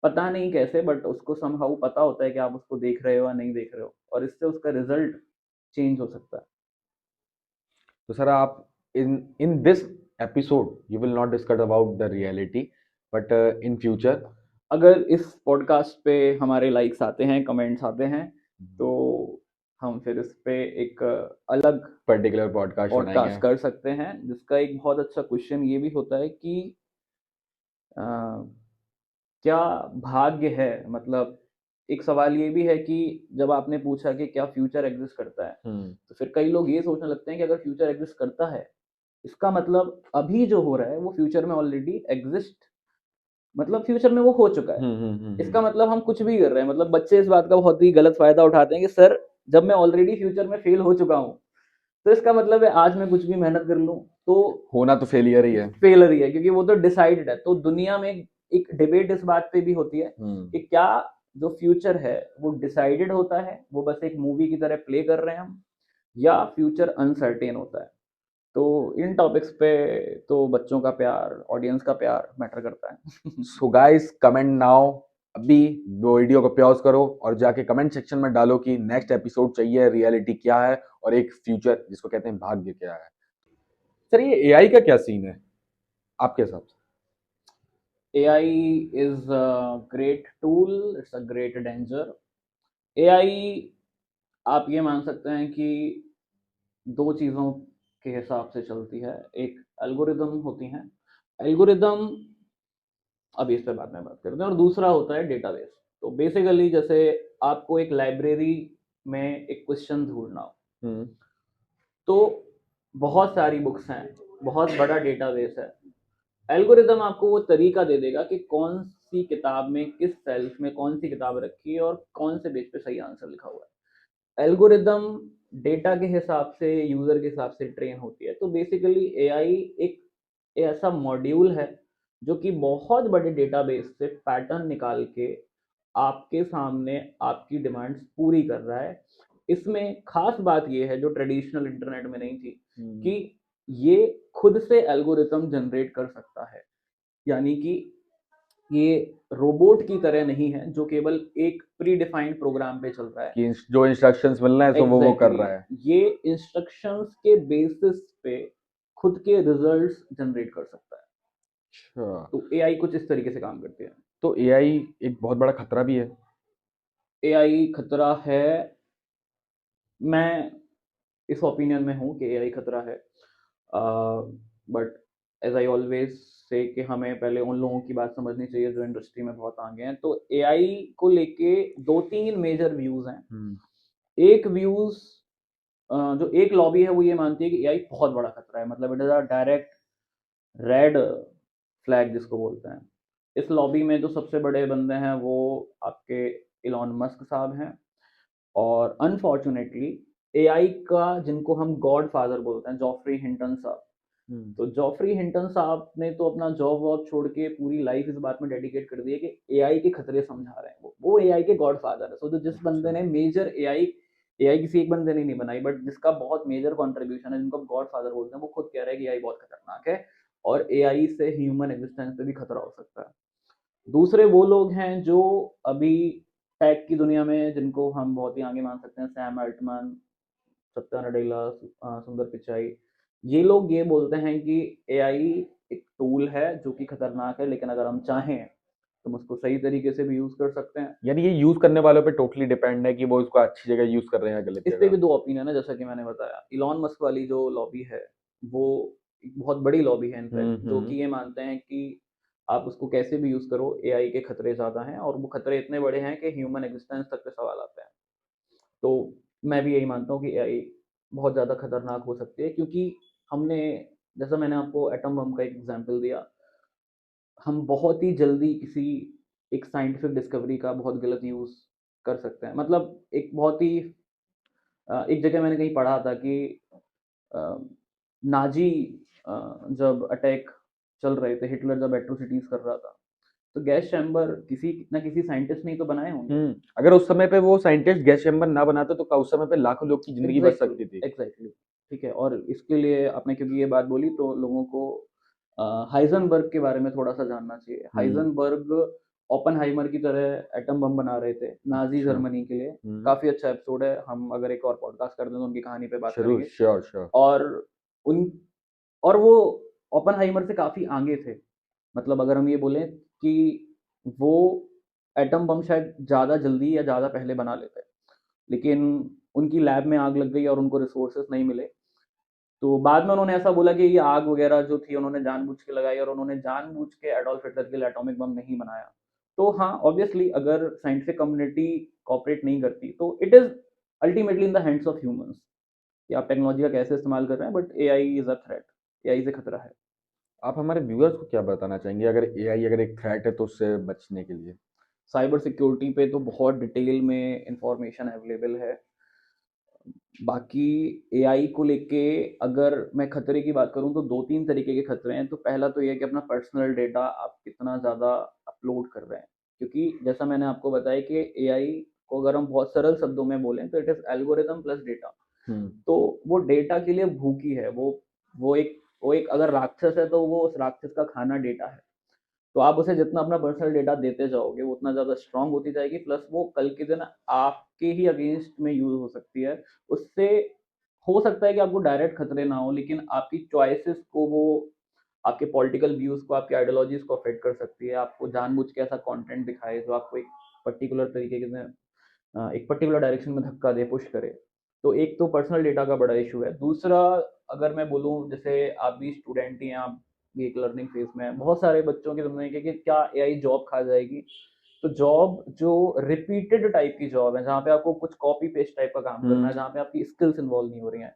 पता नहीं कैसे, बट उसको समहाउ पता होता है कि आप उसको देख रहे हो या नहीं देख रहे हो, और इससे उसका रिजल्ट चेंज हो सकता है। तो सर आप in this episode you will not discuss about the reality, but in future अगर इस पॉडकास्ट पे हमारे लाइक्स आते हैं, कमेंट्स आते हैं, तो हम फिर इस पे एक अलग पर्टिकुलर पॉडकास्ट बनाएंगे। पॉडकास्ट कर सकते हैं, जिसका एक बहुत अच्छा क्वेश्चन ये भी होता है कि अ, क्या भाग्य है। मतलब एक सवाल ये भी है कि जब आपने पूछा कि क्या फ्यूचर एग्जिस्ट करता है, तो फिर कई लोग ये सोचने लगते हैं कि अगर फ्यूचर एग्जिस्ट करता है, इसका मतलब अभी जो हो रहा है वो फ्यूचर में ऑलरेडी एग्जिस्ट, मतलब फ्यूचर में वो हो चुका है। इसका मतलब हम कुछ भी कर रहे हैं। मतलब बच्चे इस बात का बहुत ही गलत फायदा उठाते हैं कि सर जब मैं ऑलरेडी फ्यूचर में फेल हो चुका हूँ, तो इसका मतलब है आज मैं कुछ भी मेहनत कर लूँ तो होना तो फेलियर ही है। फेलर ही है, क्योंकि वो तो डिसाइडेड है। तो दुनिया में एक डिबेट इस बात पे भी होती है कि क्या जो फ्यूचर है वो डिसाइडेड होता है, वो बस एक मूवी की तरह प्ले कर रहे हैं हम, या फ्यूचर अनसर्टेन होता है। तो इन टॉपिक्स पे तो बच्चों का प्यार, ऑडियंस का प्यार मैटर करता है। सो गाइस कमेंट नाउ, अभी वो वीडियो को पॉज करो और जाके कमेंट सेक्शन में डालो कि नेक्स्ट एपिसोड चाहिए, रियलिटी क्या है और एक फ्यूचर जिसको कहते हैं भाग्य क्या है। सर ये एआई का क्या सीन है आपके हिसाब से? AI is a great tool, it's a great danger. AI आप ये मान सकते हैं कि दो चीज़ों के हिसाब से चलती है। एक एल्गोरिदम होती हैं। एल्गोरिदम अभी इस पे बाद में बात करते हैं। और दूसरा होता है डेटाबेस। तो बेसिकली जैसे आपको एक लाइब्रेरी में एक क्वेश्चन ढूंढना हो, हम्म। तो बहुत सारी बुक्स हैं, बहुत बड़ा डेटाबेस है। एल्गोरिदम आपको वो तरीका दे देगा कि कौन सी किताब में किस सेल्फ में कौन सी किताब रखी है और कौन से पेज पे सही आंसर लिखा हुआ है। एल्गोरिदम डेटा के हिसाब से, यूजर के हिसाब से ट्रेन होती है। तो बेसिकली एआई एक ऐसा मॉड्यूल है जो कि बहुत बड़े डेटाबेस से पैटर्न निकाल के आपके सामने आपकी डिमांड्स पूरी कर रहा है। इसमें खास बात यह है जो ट्रेडिशनल इंटरनेट में नहीं थी, कि ये खुद से एल्गोरिथम जनरेट कर सकता है। यानी कि ये रोबोट की तरह नहीं है जो केवल एक प्री डिफाइंड प्रोग्राम पे चल रहा है। कि जो इंस्ट्रक्शंस मिल रहे हैं तो वो कर रहा है। ये इंस्ट्रक्शंस के बेसिस पे खुद के रिजल्ट्स जनरेट कर सकता है। अच्छा, तो एआई कुछ इस तरीके से काम करती है। तो एआई एक बहुत बड़ा खतरा भी है। एआई खतरा है, मैं इस ओपिनियन में हूँ कि एआई खतरा है। But as I always say कि हमें पहले उन लोगों की बात समझनी चाहिए जो इंडस्ट्री में बहुत आगे हैं। तो एआई को लेके दो तीन मेजर व्यूज हैं। एक व्यूज, जो एक लॉबी है वो ये मानती है कि एआई बहुत बड़ा खतरा है, मतलब it is a direct red flag जिसको बोलते हैं। इस लॉबी में जो सबसे बड़े बंदे हैं वो आपके इलॉन मस्क साहब हैं। और अनफॉर्चुनेटली एआई का जिनको हम गॉड फादर बोलते हैं, जॉफ्री हिंटन साहब। तो जॉफ्री हिंटन साहब ने तो अपना जॉब वॉब छोड़ के पूरी लाइफ इस बात में डेडिकेट कर दी है कि एआई के खतरे समझा रहे हैं। वो एआई के गॉड फादर है। सो जो जिस बंदे ने मेजर एआई एआई किसी एक बंदे ने नहीं बनाई, बट जिसका बहुत मेजर कंट्रीब्यूशन है, जिनको गॉड फादर बोलते हैं, वो खुद कह रहे हैं कि एआई बहुत खतरनाक है और एआई से ह्यूमन एग्जिस्टेंस पे भी खतरा हो सकता है। दूसरे वो लोग हैं जो अभी टेक की दुनिया में, जिनको हम बहुत ही आगे मान सकते हैं, सैम अल्टमैन, सत्या नडेला, सुंदर पिचाई। ये लोग ये बोलते हैं कि एआई एक टूल है जो कि खतरनाक है, लेकिन अगर हम चाहें तो हम उसको सही तरीके से भी यूज कर सकते हैं। यानी ये यूज करने वालों पे टोटली डिपेंड है कि वो इसको अच्छी जगह यूज कर रहे हैं या गलत इस पे भी जगह। दो ओपिनियन है, जैसा कि मैंने बताया। इलॉन मस्क वाली जो लॉबी है वो एक बहुत बड़ी लॉबी है इनफैक्ट, जो कि ये मानते हैं कि आप उसको कैसे भी यूज करो, एआई के खतरे ज्यादा हैं और वो खतरे इतने बड़े हैं कि ह्यूमन एग्जिस्टेंस तक पे सवाल आते हैं। तो मैं भी यही मानता हूँ कि एआई बहुत ज़्यादा खतरनाक हो सकती है, क्योंकि हमने, जैसा मैंने आपको एटम बम का एक एग्जांपल दिया, हम बहुत ही जल्दी किसी एक साइंटिफिक डिस्कवरी का बहुत गलत यूज़ कर सकते हैं। मतलब एक बहुत ही एक जगह मैंने कहीं पढ़ा था कि अ, नाजी जब अटैक चल रहे थे, हिटलर जब एट्रोसिटीज़ कर रहा था, तो गैस चैम्बर किसी ना किसी साइंटिस्ट ने ही तो बनाए होंगे। अगर उस समय पे वो साइंटिस्ट गैस चैम्बर ना बनाते तो उस समय पे लाखों लोग की जिंदगी बच एग्जैक्टली, सकती थी। एग्जैक्टली। ठीक है, और इसके लिए आपने क्योंकि ये बात बोली तो लोगों को हाइजनबर्ग के बारे में थोड़ा सा जानना चाहिए। हाइजनबर्ग ओपनहाइमर की तरह एटम बम बना रहे थे नाजी अच्छा। जर्मनी के लिए। काफी अच्छा एपिसोड है, हम अगर एक और पॉडकास्ट करते हैं तो उनकी कहानी पे बात जरूर, करेंगे। Sure sure. और उन और वो ओपनहाइमर से काफी आगे थे। मतलब अगर हम ये बोलें कि वो एटम बम शायद ज़्यादा जल्दी या ज़्यादा पहले बना लेते, लेकिन उनकी लैब में आग लग गई और उनको रिसोर्सेस नहीं मिले। तो बाद में उन्होंने ऐसा बोला कि ये आग वगैरह जो थी उन्होंने जानबूझ के लगाई और उन्होंने जानबूझ के एडोल्फ हिटलर के लिए एटॉमिक बम नहीं बनाया। तो हाँ, ऑब्वियसली अगर साइंटिफिक कम्युनिटी कॉपरेट नहीं करती तो it is ultimately in the hands of humans कि आप टेक्नोलॉजी का कैसे इस्तेमाल कर रहे हैं। But AI is a threat, AI से खतरा है। आप हमारे व्यूअर्स को क्या बताना चाहेंगे अगर एआई अगर एक थ्रेट है तो उससे बचने के लिए? साइबर सिक्योरिटी पे तो बहुत डिटेल में इंफॉर्मेशन अवेलेबल है। बाकी एआई को लेके अगर मैं खतरे की बात करूं तो दो तीन तरीके के खतरे हैं। तो पहला तो ये है कि अपना पर्सनल डेटा आप कितना ज़्यादा अपलोड कर रहे हैं, क्योंकि जैसा मैंने आपको बताया कि एआई को अगर हम बहुत सरल शब्दों में बोलें तो it is algorithm plus data. तो वो डेटा के लिए भूखी है। वो एक अगर राक्षस है तो वो उस राक्षस का खाना डेटा है। तो आप उसे जितना अपना पर्सनल डेटा देते जाओगे वो उतना ज़्यादा स्ट्रांग होती जाएगी, प्लस वो कल के दिन आपके ही अगेंस्ट में यूज हो सकती है। उससे हो सकता है कि आपको डायरेक्ट खतरे ना हो, लेकिन आपकी चॉइसेस को वो, आपके पॉलिटिकल व्यूज को, आपकी आइडियोलॉजीज को अफेक्ट कर सकती है। आपको जानबूझ के ऐसा कंटेंट दिखाए जो आपको एक पर्टिकुलर तरीके के एक पर्टिकुलर डायरेक्शन में धक्का दे, पुश करे। तो एक तो पर्सनल डेटा का बड़ा इशू है। दूसरा, अगर मैं बोलूँ, जैसे आप भी स्टूडेंट ही हैं, आप भी एक लर्निंग फेज में है। बहुत सारे बच्चों के समझने के कि क्या एआई जॉब खा जाएगी। तो जॉब जो रिपीटेड टाइप की जॉब है, जहाँ पे आपको कुछ कॉपी पेस्ट टाइप का काम करना है, जहाँ पे आपकी स्किल्स इन्वॉल्व नहीं हो रही हैं,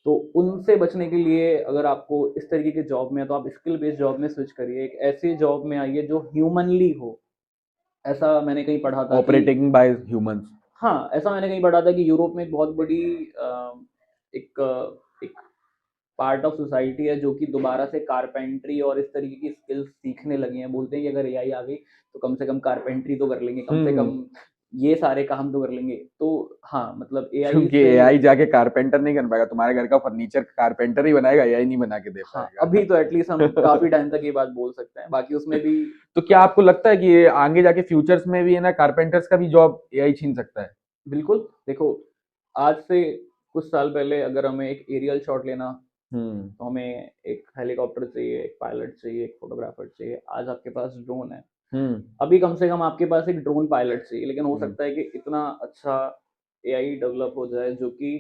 तो उनसे बचने के लिए अगर आपको इस तरीके की जॉब में है तो आप स्किल बेस्ड जॉब में स्विच करिए। एक ऐसी जॉब में आइए जो ह्यूमनली हो। ऐसा मैंने कहीं पढ़ा था कि ऑपरेटिंग बाय ह्यूमंस। हाँ, ऐसा मैंने कहीं पढ़ा था कि यूरोप में एक बहुत बड़ी एक पार्ट ऑफ सोसाइटी है जो कि दोबारा से कारपेंट्री और इस तरीके की स्किल्स सीखने लगी हैं। बोलते हैं कि अगर एआई आ गई तो कम से कम कारपेंट्री तो कर लेंगे, कम से कम ये सारे काम तो कर लेंगे। तो हाँ, मतलब एआई क्योंकि से एआई जाके कारपेंटर नहीं कर पाएगा, तुम्हारे घर का फर्नीचर कारपेंटर ही बनाएगा, एआई नहीं बना के दे हाँ, पाएगा। अभी तो एटलीस्ट हम काफी टाइम तक ये बात बोल सकते हैं, बाकी उसमें भी तो क्या आपको लगता है कि ये आगे जाके फ्यूचर्स में भी है ना, कारपेंटर्स का भी जॉब एआई छीन सकता है? बिल्कुल। देखो, आज से कुछ साल पहले अगर हमें एक एरियल शॉट लेना, तो हमें एक हेलीकॉप्टर चाहिए, एक पायलट चाहिए, एक फोटोग्राफर चाहिए। आज आपके पास ड्रोन है। अभी कम से कम आपके पास एक ड्रोन पायलट चाहिए, लेकिन हो सकता है कि इतना अच्छा एआई डेवलप हो जाए जो कि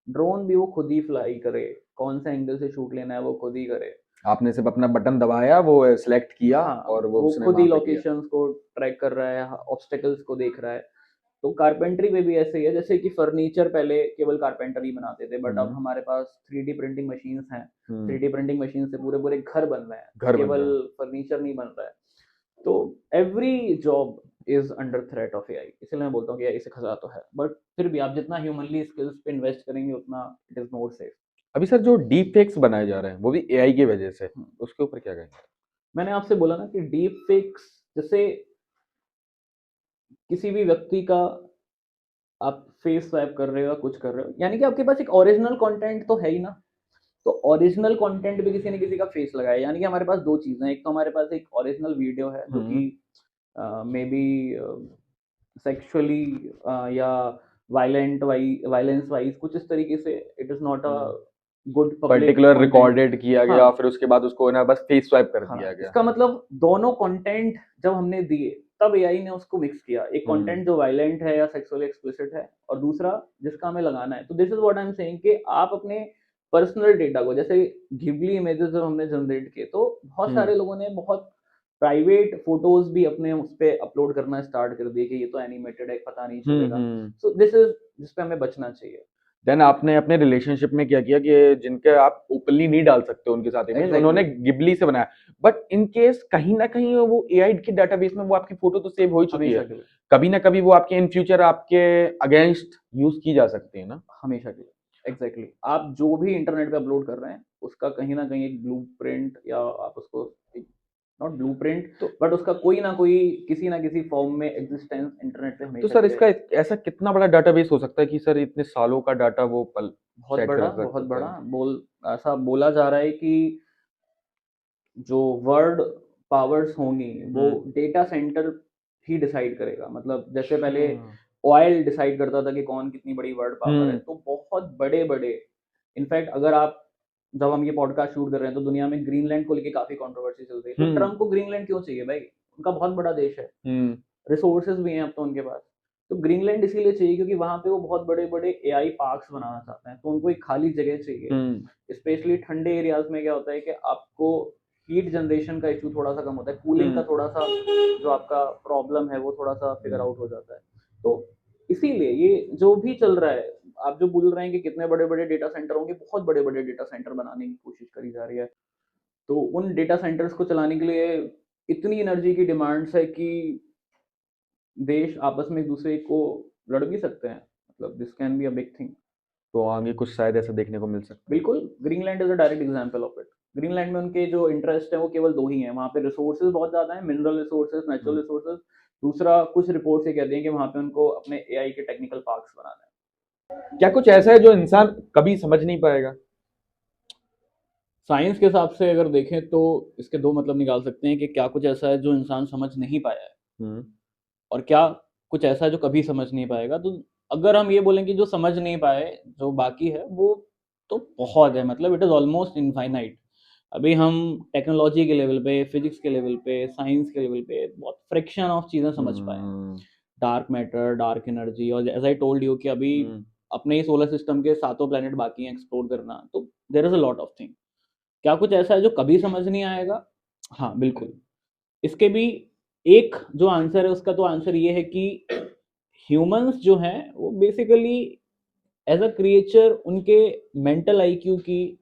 ड्रोन भी वो खुद ही फ्लाई करे, कौन से एंगल से शूट लेना है वो खुद ही करे। आपने सिर्फ अपना बटन दबाया, वो सिलेक्ट किया हाँ, और वो वो उसने खुद ही वहां पे किया। लोकेशंस को ट्रैक कर रहा है, ऑब्स्टेकल्स को देख रहा है। तो कारपेंटरी में भी ऐसे ही है, जैसे कि फर्नीचर पहले केवल कारपेंटर ही बनाते थे, बट अब हमारे पास 3D प्रिंटिंग मशीन्स हैं। 3D प्रिंटिंग मशीन से पूरे पूरे घर बन रहे हैं, घर बन केवल रहा है। फर्नीचर नहीं बन रहा है। तो every job is under threat of AI, इसलिए मैं बोलता हूँ कि एआई से खतरा तो है, बट फिर भी आप जितना ह्यूमनली स्किल्स पे इन्वेस्ट करेंगे उतना इट इज मोर सेफ। अभी सर जो डीप फेक्स बनाए जा रहे हैं वो भी एआई की वजह से, उसके ऊपर क्या कहेंगे? मैंने आपसे बोला ना कि डीप फेक्स, जैसे किसी भी व्यक्ति का आप फेस स्वैप कर रहे हो या कुछ कर रहे हो, यानी कि आपके पास एक ओरिजिनल कंटेंट तो है ही ना। तो ओरिजिनल कंटेंट पे किसी ने किसी का फेस लगाया, यानी कि हमारे पास दो चीज़ें हैं। एक तो हमारे पास एक ओरिजिनल वीडियो है जो कि मे बी सेक्सुअली या वायलेंस वाइज कुछ इस तरीके से, it is not a good public particular content. Recorded किया हाँ, गया, फिर उसके बाद उसको ना बस फेस स्वैप कर दिया हाँ, गया। इसका मतलब दोनों कंटेंट जब हमने दिए तब एआई ने उसको मिक्स किया, एक कंटेंट जो वायलेंट है या सेक्सुअली एक्सप्लिसिट है, और दूसरा जिसका हमें लगाना है। तो this is what I am saying कि आप अपने पर्सनल डेटा को, जैसे घिबली इमेजेस जब हमने जनरेट किए तो बहुत सारे लोगों ने बहुत प्राइवेट फोटोज भी अपने उस पे अपलोड करना स्टार्ट कर दिए कि ये तो एनिमेटेड है, पता नहीं चलेगा। सो दिस इज जिस पे हमें बचना चाहिए। देन आपने अपने रिलेशनशिप में क्या किया कि जिनके आप ओपनली नहीं डाल सकते उनके साथ इमेज, एग्जैक्टली उन्होंने गिबली से बनाया। बट इन केस कहीं ना कहीं वो एआई के डाटाबेस में वो आपकी फोटो तो सेव हो ही चुकी है, हमेशा के लिए, कभी ना कभी वो आपके इन फ्यूचर आपके अगेंस्ट यूज की जा सकती है ना। हमेशा के लिए। एग्जैक्टली आप जो भी इंटरनेट पे अपलोड कर रहे हैं उसका कहीं ना कहीं एक ब्लूप्रिंट, या आप उसको, नॉट ब्लूप्रिंट, तो बट उसका कोई ना कोई किसी ना किसी फॉर्म में एग्जिस्टेंस इंटरनेट पे तो हमेशा सर की इसका रहेगी। ऐसा कितना बड़ा डाटाबेस हो सकता है कि सर इतने सालों का डाटा वो पल बहुत सेट बड़ा, कर बहुत सकता बड़ा। है? ऐसा बोला जा रहा है कि जो वर्ल्ड पावर्स होंगी वो डेटा सेंटर ही डिसाइड करेगा। मतलब जैसे पहले ऑयल डिसाइड करता था कि कौन कितनी बड़ी वर्ल्ड पावर है, तो बहुत बड़े बड़े, इनफैक्ट अगर आप, जब हम ये पॉडकास्ट शूट कर रहे हैं तो दुनिया में ग्रीनलैंड को लेके काफी कंट्रोवर्सी चल रही है। तो ट्रम्प को ग्रीनलैंड क्यों चाहिए भाई? उनका बहुत बड़ा देश है, रिसोर्सेज भी हैं अब तो उनके पास। तो ग्रीनलैंड इसीलिए चाहिए क्योंकि वहां पे वो बहुत बड़े बड़े एआई पार्क्स बनाना चाहते हैं, तो उनको एक खाली जगह चाहिए। स्पेशली ठंडे एरियाज में क्या होता है कि आपको हीट जनरेशन का इशू थोड़ा सा कम होता है, कूलिंग का थोड़ा सा जो आपका प्रॉब्लम है वो थोड़ा सा फिगर आउट हो जाता है। तो इसीलिए ये जो भी चल रहा है, आप जो बोल रहे हैं कि कितने बड़े बड़े डेटा सेंटर होंगे, बहुत बड़े बड़े डेटा सेंटर बनाने की कोशिश करी जा रही है। तो उन डेटा सेंटर्स को चलाने के लिए इतनी एनर्जी की डिमांड्स है कि देश आपस में एक दूसरे को लड़ भी सकते हैं। मतलब this can be a big thing. तो आगे कुछ शायद ऐसा देखने को मिल सकता है। बिल्कुल, Greenland is a direct example of it. Greenland में उनके जो इंटरेस्ट है वो केवल दो ही हैं, वहाँ पे रिसोर्सेज बहुत ज़्यादा हैं, मिनरल रिसोर्सेज, नेचुरल रिसोर्सेज। दूसरा, कुछ रिपोर्ट ये कहते हैं कि वहाँ पे उनको अपने एआई के टेक्निकल पार्क्स बनाना है। क्या कुछ ऐसा है जो इंसान कभी समझ नहीं पाएगा? साइंस के हिसाब से अगर देखें तो इसके दो मतलब निकाल सकते हैं कि क्या कुछ ऐसा है जो इंसान समझ नहीं पाया है, और क्या कुछ ऐसा है जो कभी समझ नहीं पाएगा। तो अगर हम ये बोलें कि जो समझ नहीं पाए, जो बाकी है वो तो बहुत है, मतलब इट इज़ ऑलमोस्ट इनफाइनाइट। अभी हम टेक्नोलॉजी के लेवल पे, फिजिक्स के लेवल पे, साइंस के लेवल पे बहुत फ्रैक्शन ऑफ चीज़ें समझ पाए हैं। डार्क मैटर, डार्क एनर्जी, और एज आई टोल्ड यू कि अभी अपने ही सोलर सिस्टम के सातों प्लैनेट बाकी हैं एक्सप्लोर करना। तो there is a lot of thing. क्या कुछ ऐसा है जो कभी समझ नहीं आएगा? हाँ, बिल्कुल। इसके भी एक जो आंसर है उसका तो आंसर ये है कि ह्यूमंस जो हैं वो बेसिकली एज अ क्रिएचर उनके मेंटल आईक्यू की,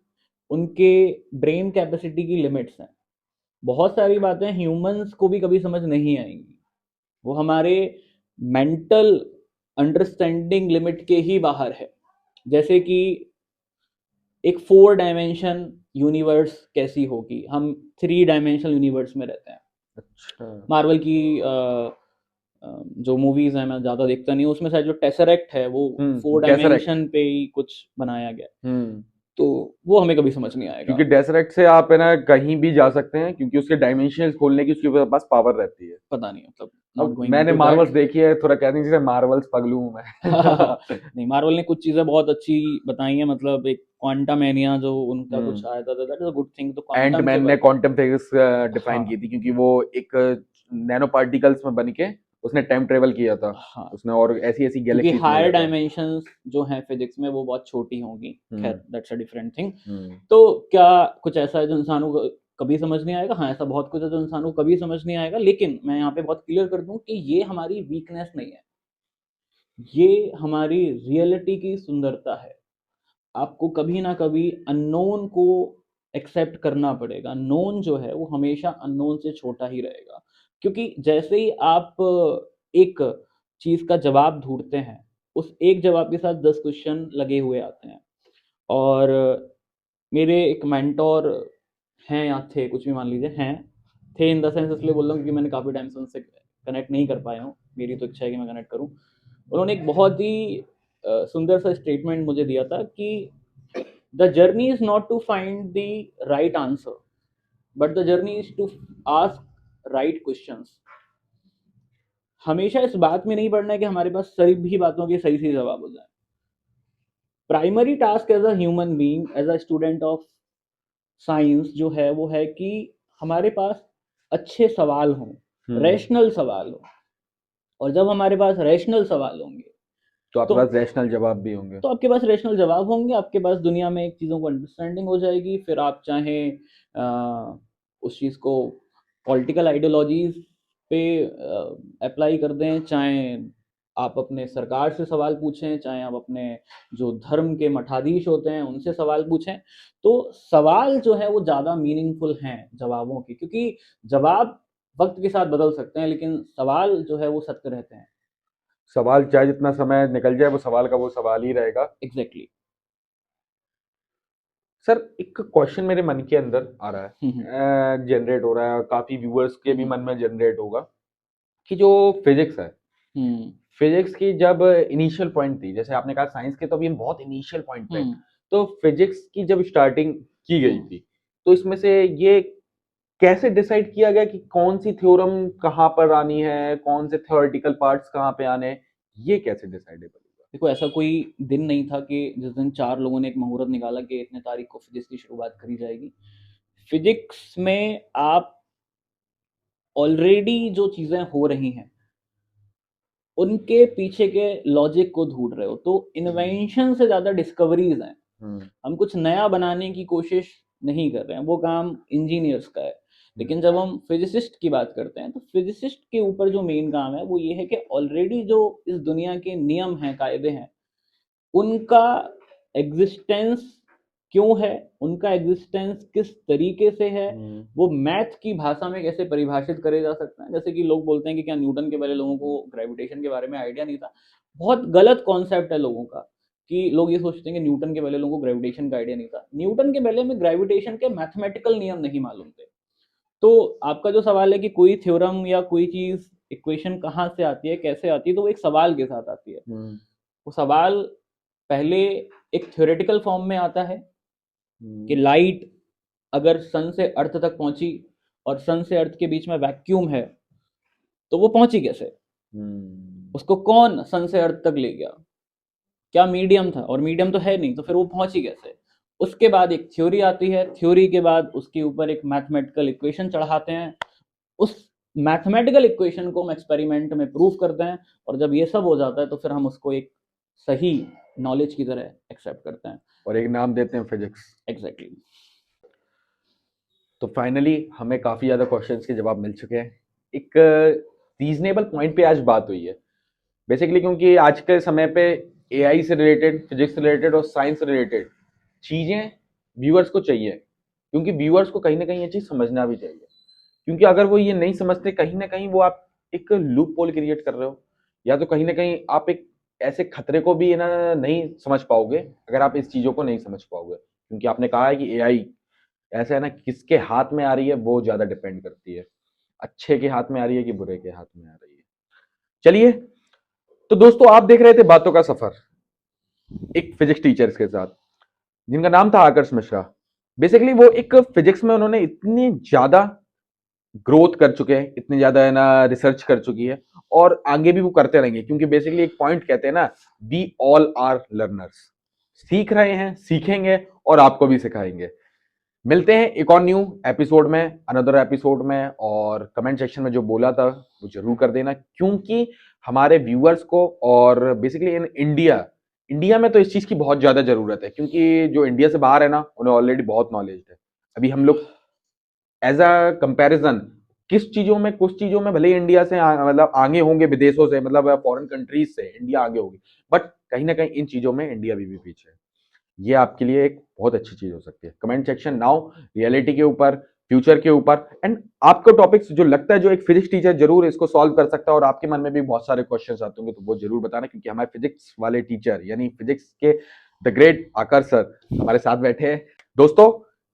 उनके ब्रेन कैपेसिटी की लिमिट्स हैं। बहुत सारी बातें ह्यूमंस को भी कभी समझ नहीं आएंगी, वो हमारे मेंटल अंडरस्टैंडिंग लिमिट के ही बाहर है। जैसे कि एक 4 डायमेंशन यूनिवर्स कैसी होगी, हम 3 डायमेंशनल यूनिवर्स में रहते हैं। अच्छा। मार्वल की जो मूवीज हैं मैं ज़्यादा देखता नहीं हूँ, उसमें शायद जो टेसरेक्ट है वो 4 डायमेंशन पे ही कुछ बनाया गया है। तो वो हमें कभी समझ नहीं आएगा। क्योंकि डेसरेक्ट से आप है ना कहीं भी जा सकते हैं, क्योंकि उसके डायमेंशंस खोलने की उसके पास पावर रहती है। पता नहीं, मतलब नॉट अब गोइंग मैंने इनटू मार्वल्स दैट। देखी है, थोड़ा कहते हैं जैसे मार्वल्स पगलू हूं मैं। नहीं, मार्वल ने कुछ चीज़ें बहुत अच्छी बताई हैं, मतलब एक क्वांटम एनिया जो उनका कुछ आया था, that is a good thing. तो क्वांटम के एंटमैन ने बारे क्वांटम फिजिक्स डिफाइन हाँ की थी, क्योंकि वो एक नैनो पार्टिकल्स में बन के उसने टाइम ट्रेवल किया था हाँ, उसने, और ऐसी ऐसी क्योंकि गैलेक्सीज में हायर गया था। डायमेंशंस जो हैं फिजिक्स में वो बहुत छोटी होंगी। खैर, हम्म। That's a different thing. हम्म। तो क्या कुछ ऐसा है जो इंसानों को कभी समझ नहीं आएगा? हाँ, ऐसा बहुत कुछ है जो इंसानों को कभी समझ नहीं आएगा, लेकिन मैं यहाँ पे बहुत क्लियर कर दूं कि ये हमारी वीकनेस नहीं है, ये हमारी रियलिटी की सुंदरता है। आपको कभी ना कभी अननोन को एक्सेप्ट करना पड़ेगा। नोन जो है वो हमेशा अननोन से छोटा ही रहेगा, क्योंकि जैसे ही आप एक चीज़ का जवाब ढूंढते हैं, उस एक जवाब के साथ 10 क्वेश्चन लगे हुए आते हैं। और मेरे एक मेंटोर हैं या थे, कुछ भी मान लीजिए, हैं, थे इन द सेंस इसलिए बोल रहा हूँ क्योंकि मैंने काफ़ी टाइम से उनसे कनेक्ट नहीं कर पाया हूँ। मेरी तो इच्छा है कि मैं कनेक्ट करूँ। उन्होंने एक बहुत ही सुंदर सा स्टेटमेंट मुझे दिया था कि the journey is not to find the right answer, but the journey is to ask right questions. हमेशा इस बात में नहीं पड़ना है कि हमारे पास सभी बातों के सही सही जवाब हो जाए। Primary task as a human being, as a student of science जो है वो है कि हमारे पास अच्छे सवाल हों, रैशनल सवाल हों। और जब हमारे पास रैशनल सवाल होंगे तो आपके तो पास रैशनल जवाब भी होंगे। तो आपके पास रैशनल जवाब होंगे, आपके पास दुनिया में एक चीज़ों को अंडरस्टैंडिंग हो जाएगी। फिर आप चाहें उस चीज़ को पॉलिटिकल आइडियोलॉजीज पे अप्लाई कर दें, चाहे आप अपने सरकार से सवाल पूछें, चाहे आप अपने जो धर्म के मठाधीश होते हैं उनसे सवाल पूछें। तो सवाल जो है वो ज़्यादा मीनिंगफुल हैं जवाबों की, क्योंकि जवाब वक्त के साथ बदल सकते हैं, लेकिन सवाल जो है वो सत्य रहते हैं। सवाल चाहे जितना समय निकल जाए, वो सवाल का वो सवाल ही रहेगा। एग्जैक्टली। सर, एक क्वेश्चन मेरे मन के अंदर आ रहा हम्म है, जनरेट हो रहा है, और काफी व्यूअर्स के भी हम्म मन में जनरेट होगा, कि जो फिजिक्स है, हम्म फिजिक्स की जब इनिशियल पॉइंट थी, जैसे आपने कहा साइंस के तो अभी हम बहुत इनिशियल पॉइंट पे हैं, हम्म तो फिजिक्स की जब स्टार्टिंग की गई हम्म थी, तो इसमें से ये कैसे डिसाइड किया गया कि कौन सी थ्योरम कहाँ पर आनी है, कौन से थ्योरेटिकल पार्ट्स कहाँ पे आने हैं, ये कैसे डिसाइडेबल हुआ? देखो, ऐसा कोई दिन नहीं था कि जिस दिन 4 लोगों ने एक मुहूर्त निकाला कि इतने तारीख को फिजिक्स की शुरुआत करी जाएगी। फिजिक्स में आप ऑलरेडी जो चीज़ें हो रही हैं उनके पीछे के लॉजिक को ढूंढ रहे हो। तो इन्वेंशन से ज़्यादा डिस्कवरीज हैं। हम्म। हम कुछ नया बनाने की कोशिश नहीं कर रहे हैं, वो काम इंजीनियर्स का है। लेकिन जब हम फिजिसिस्ट की बात करते हैं तो फिजिसिस्ट के ऊपर जो मेन काम है वो ये है कि ऑलरेडी जो इस दुनिया के नियम हैं, कायदे हैं, उनका एग्जिस्टेंस क्यों है, उनका एग्जिस्टेंस किस तरीके से है, वो मैथ की भाषा में कैसे परिभाषित करे जा सकता है। जैसे कि लोग बोलते हैं कि क्या न्यूटन के पहले लोगों को ग्रेविटेशन के बारे में आइडिया नहीं था। बहुत गलत कॉन्सेप्ट है लोगों का, कि लोग ये सोचते हैं कि न्यूटन के पहले लोगों को ग्रेविटेशन का आइडिया नहीं था। न्यूटन के पहले में ग्रेविटेशन के मैथमेटिकल नियम नहीं मालूम थे। तो आपका जो सवाल है कि कोई थ्योरम या कोई चीज इक्वेशन कहाँ से आती है, कैसे आती है, तो वो एक सवाल के साथ आती है। वो सवाल पहले एक थ्योरेटिकल फॉर्म में आता है कि लाइट अगर सन से अर्थ तक पहुंची और सन से अर्थ के बीच में वैक्यूम है तो वो पहुंची कैसे, उसको कौन सन से अर्थ तक ले गया, क्या मीडियम था, और मीडियम तो है नहीं तो फिर वो पहुंची कैसे। उसके बाद एक थ्योरी आती है, थ्योरी के बाद उसके ऊपर एक मैथमेटिकल इक्वेशन चढ़ाते हैं, उस मैथमेटिकल इक्वेशन को हम एक्सपेरिमेंट में प्रूव करते हैं, और जब ये सब हो जाता है तो फिर हम उसको एक सही नॉलेज की तरह एक्सेप्ट करते हैं। और एक नाम देते हैं फिजिक्स। एग्जैक्टली। तो फाइनली हमें काफी ज्यादा क्वेश्चंस के जवाब मिल चुके हैं। एक रीजनेबल पॉइंट पे आज बात हुई है बेसिकली, क्योंकि आज के समय पे एआई से रिलेटेड, फिजिक्स से रिलेटेड और साइंस से रिलेटेड चीजें व्यूअर्स को चाहिए, क्योंकि व्यूअर्स को कहीं ना कहीं ये चीज समझना भी चाहिए। क्योंकि अगर वो ये नहीं समझते, कहीं ना कहीं वो आप एक लूप होल क्रिएट कर रहे हो, या तो कहीं ना कहीं आप एक ऐसे खतरे को भी ना नहीं समझ पाओगे अगर आप इस चीजों को नहीं समझ पाओगे। क्योंकि आपने कहा है कि एआई ऐसा है ना, किसके हाथ में आ रही है वो ज्यादा डिपेंड करती है, अच्छे के हाथ में आ रही है कि बुरे के हाथ में आ रही है। चलिए, तो दोस्तों आप देख रहे थे बातों का सफर एक फिजिक्स टीचर्स के साथ, जिनका नाम था आकर्ष मिश्रा। बेसिकली वो एक फिजिक्स में उन्होंने इतनी ज्यादा ग्रोथ कर चुके हैं, इतनी ज्यादा है ना रिसर्च कर चुकी है, और आगे भी वो करते रहेंगे। क्योंकि बेसिकली एक पॉइंट कहते हैं ना, वी ऑल आर लर्नर्स, सीख रहे हैं, सीखेंगे और आपको भी सिखाएंगे। मिलते हैं एक और न्यू एपिसोड में, अनदर एपिसोड में। और कमेंट सेक्शन में जो बोला था वो जरूर कर देना, क्योंकि हमारे व्यूअर्स को और बेसिकली इन इंडिया में तो इस चीज की बहुत ज्यादा जरूरत है। क्योंकि जो इंडिया से बाहर है ना, उन्हें ऑलरेडी बहुत नॉलेज है। अभी हम लोग एज अ कंपैरिजन किस चीजों में, कुछ चीजों में भले ही इंडिया से मतलब आगे होंगे, विदेशों से, मतलब फॉरेन कंट्रीज से इंडिया आगे होगी, बट कहीं ना कहीं इन चीजों में इंडिया भी पीछे है। ये आपके लिए एक बहुत अच्छी चीज हो सकती है। कमेंट सेक्शन नाउ रियलिटी के ऊपर, फ्यूचर के ऊपर, एंड आपको टॉपिक्स जो लगता है जो एक फिजिक्स टीचर जरूर इसको सॉल्व कर सकता है, और आपके मन में भी बहुत सारे क्वेश्चंस आते होंगे, तो वो जरूर बताना। क्योंकि हमारे फिजिक्स वाले टीचर यानी फिजिक्स के द ग्रेट आकर सर हमारे साथ बैठे हैं। दोस्तों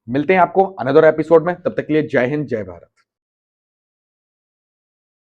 मिलते हैं आपको अनदर एपिसोड में, तब तक के लिए जय हिंद, जय भारत।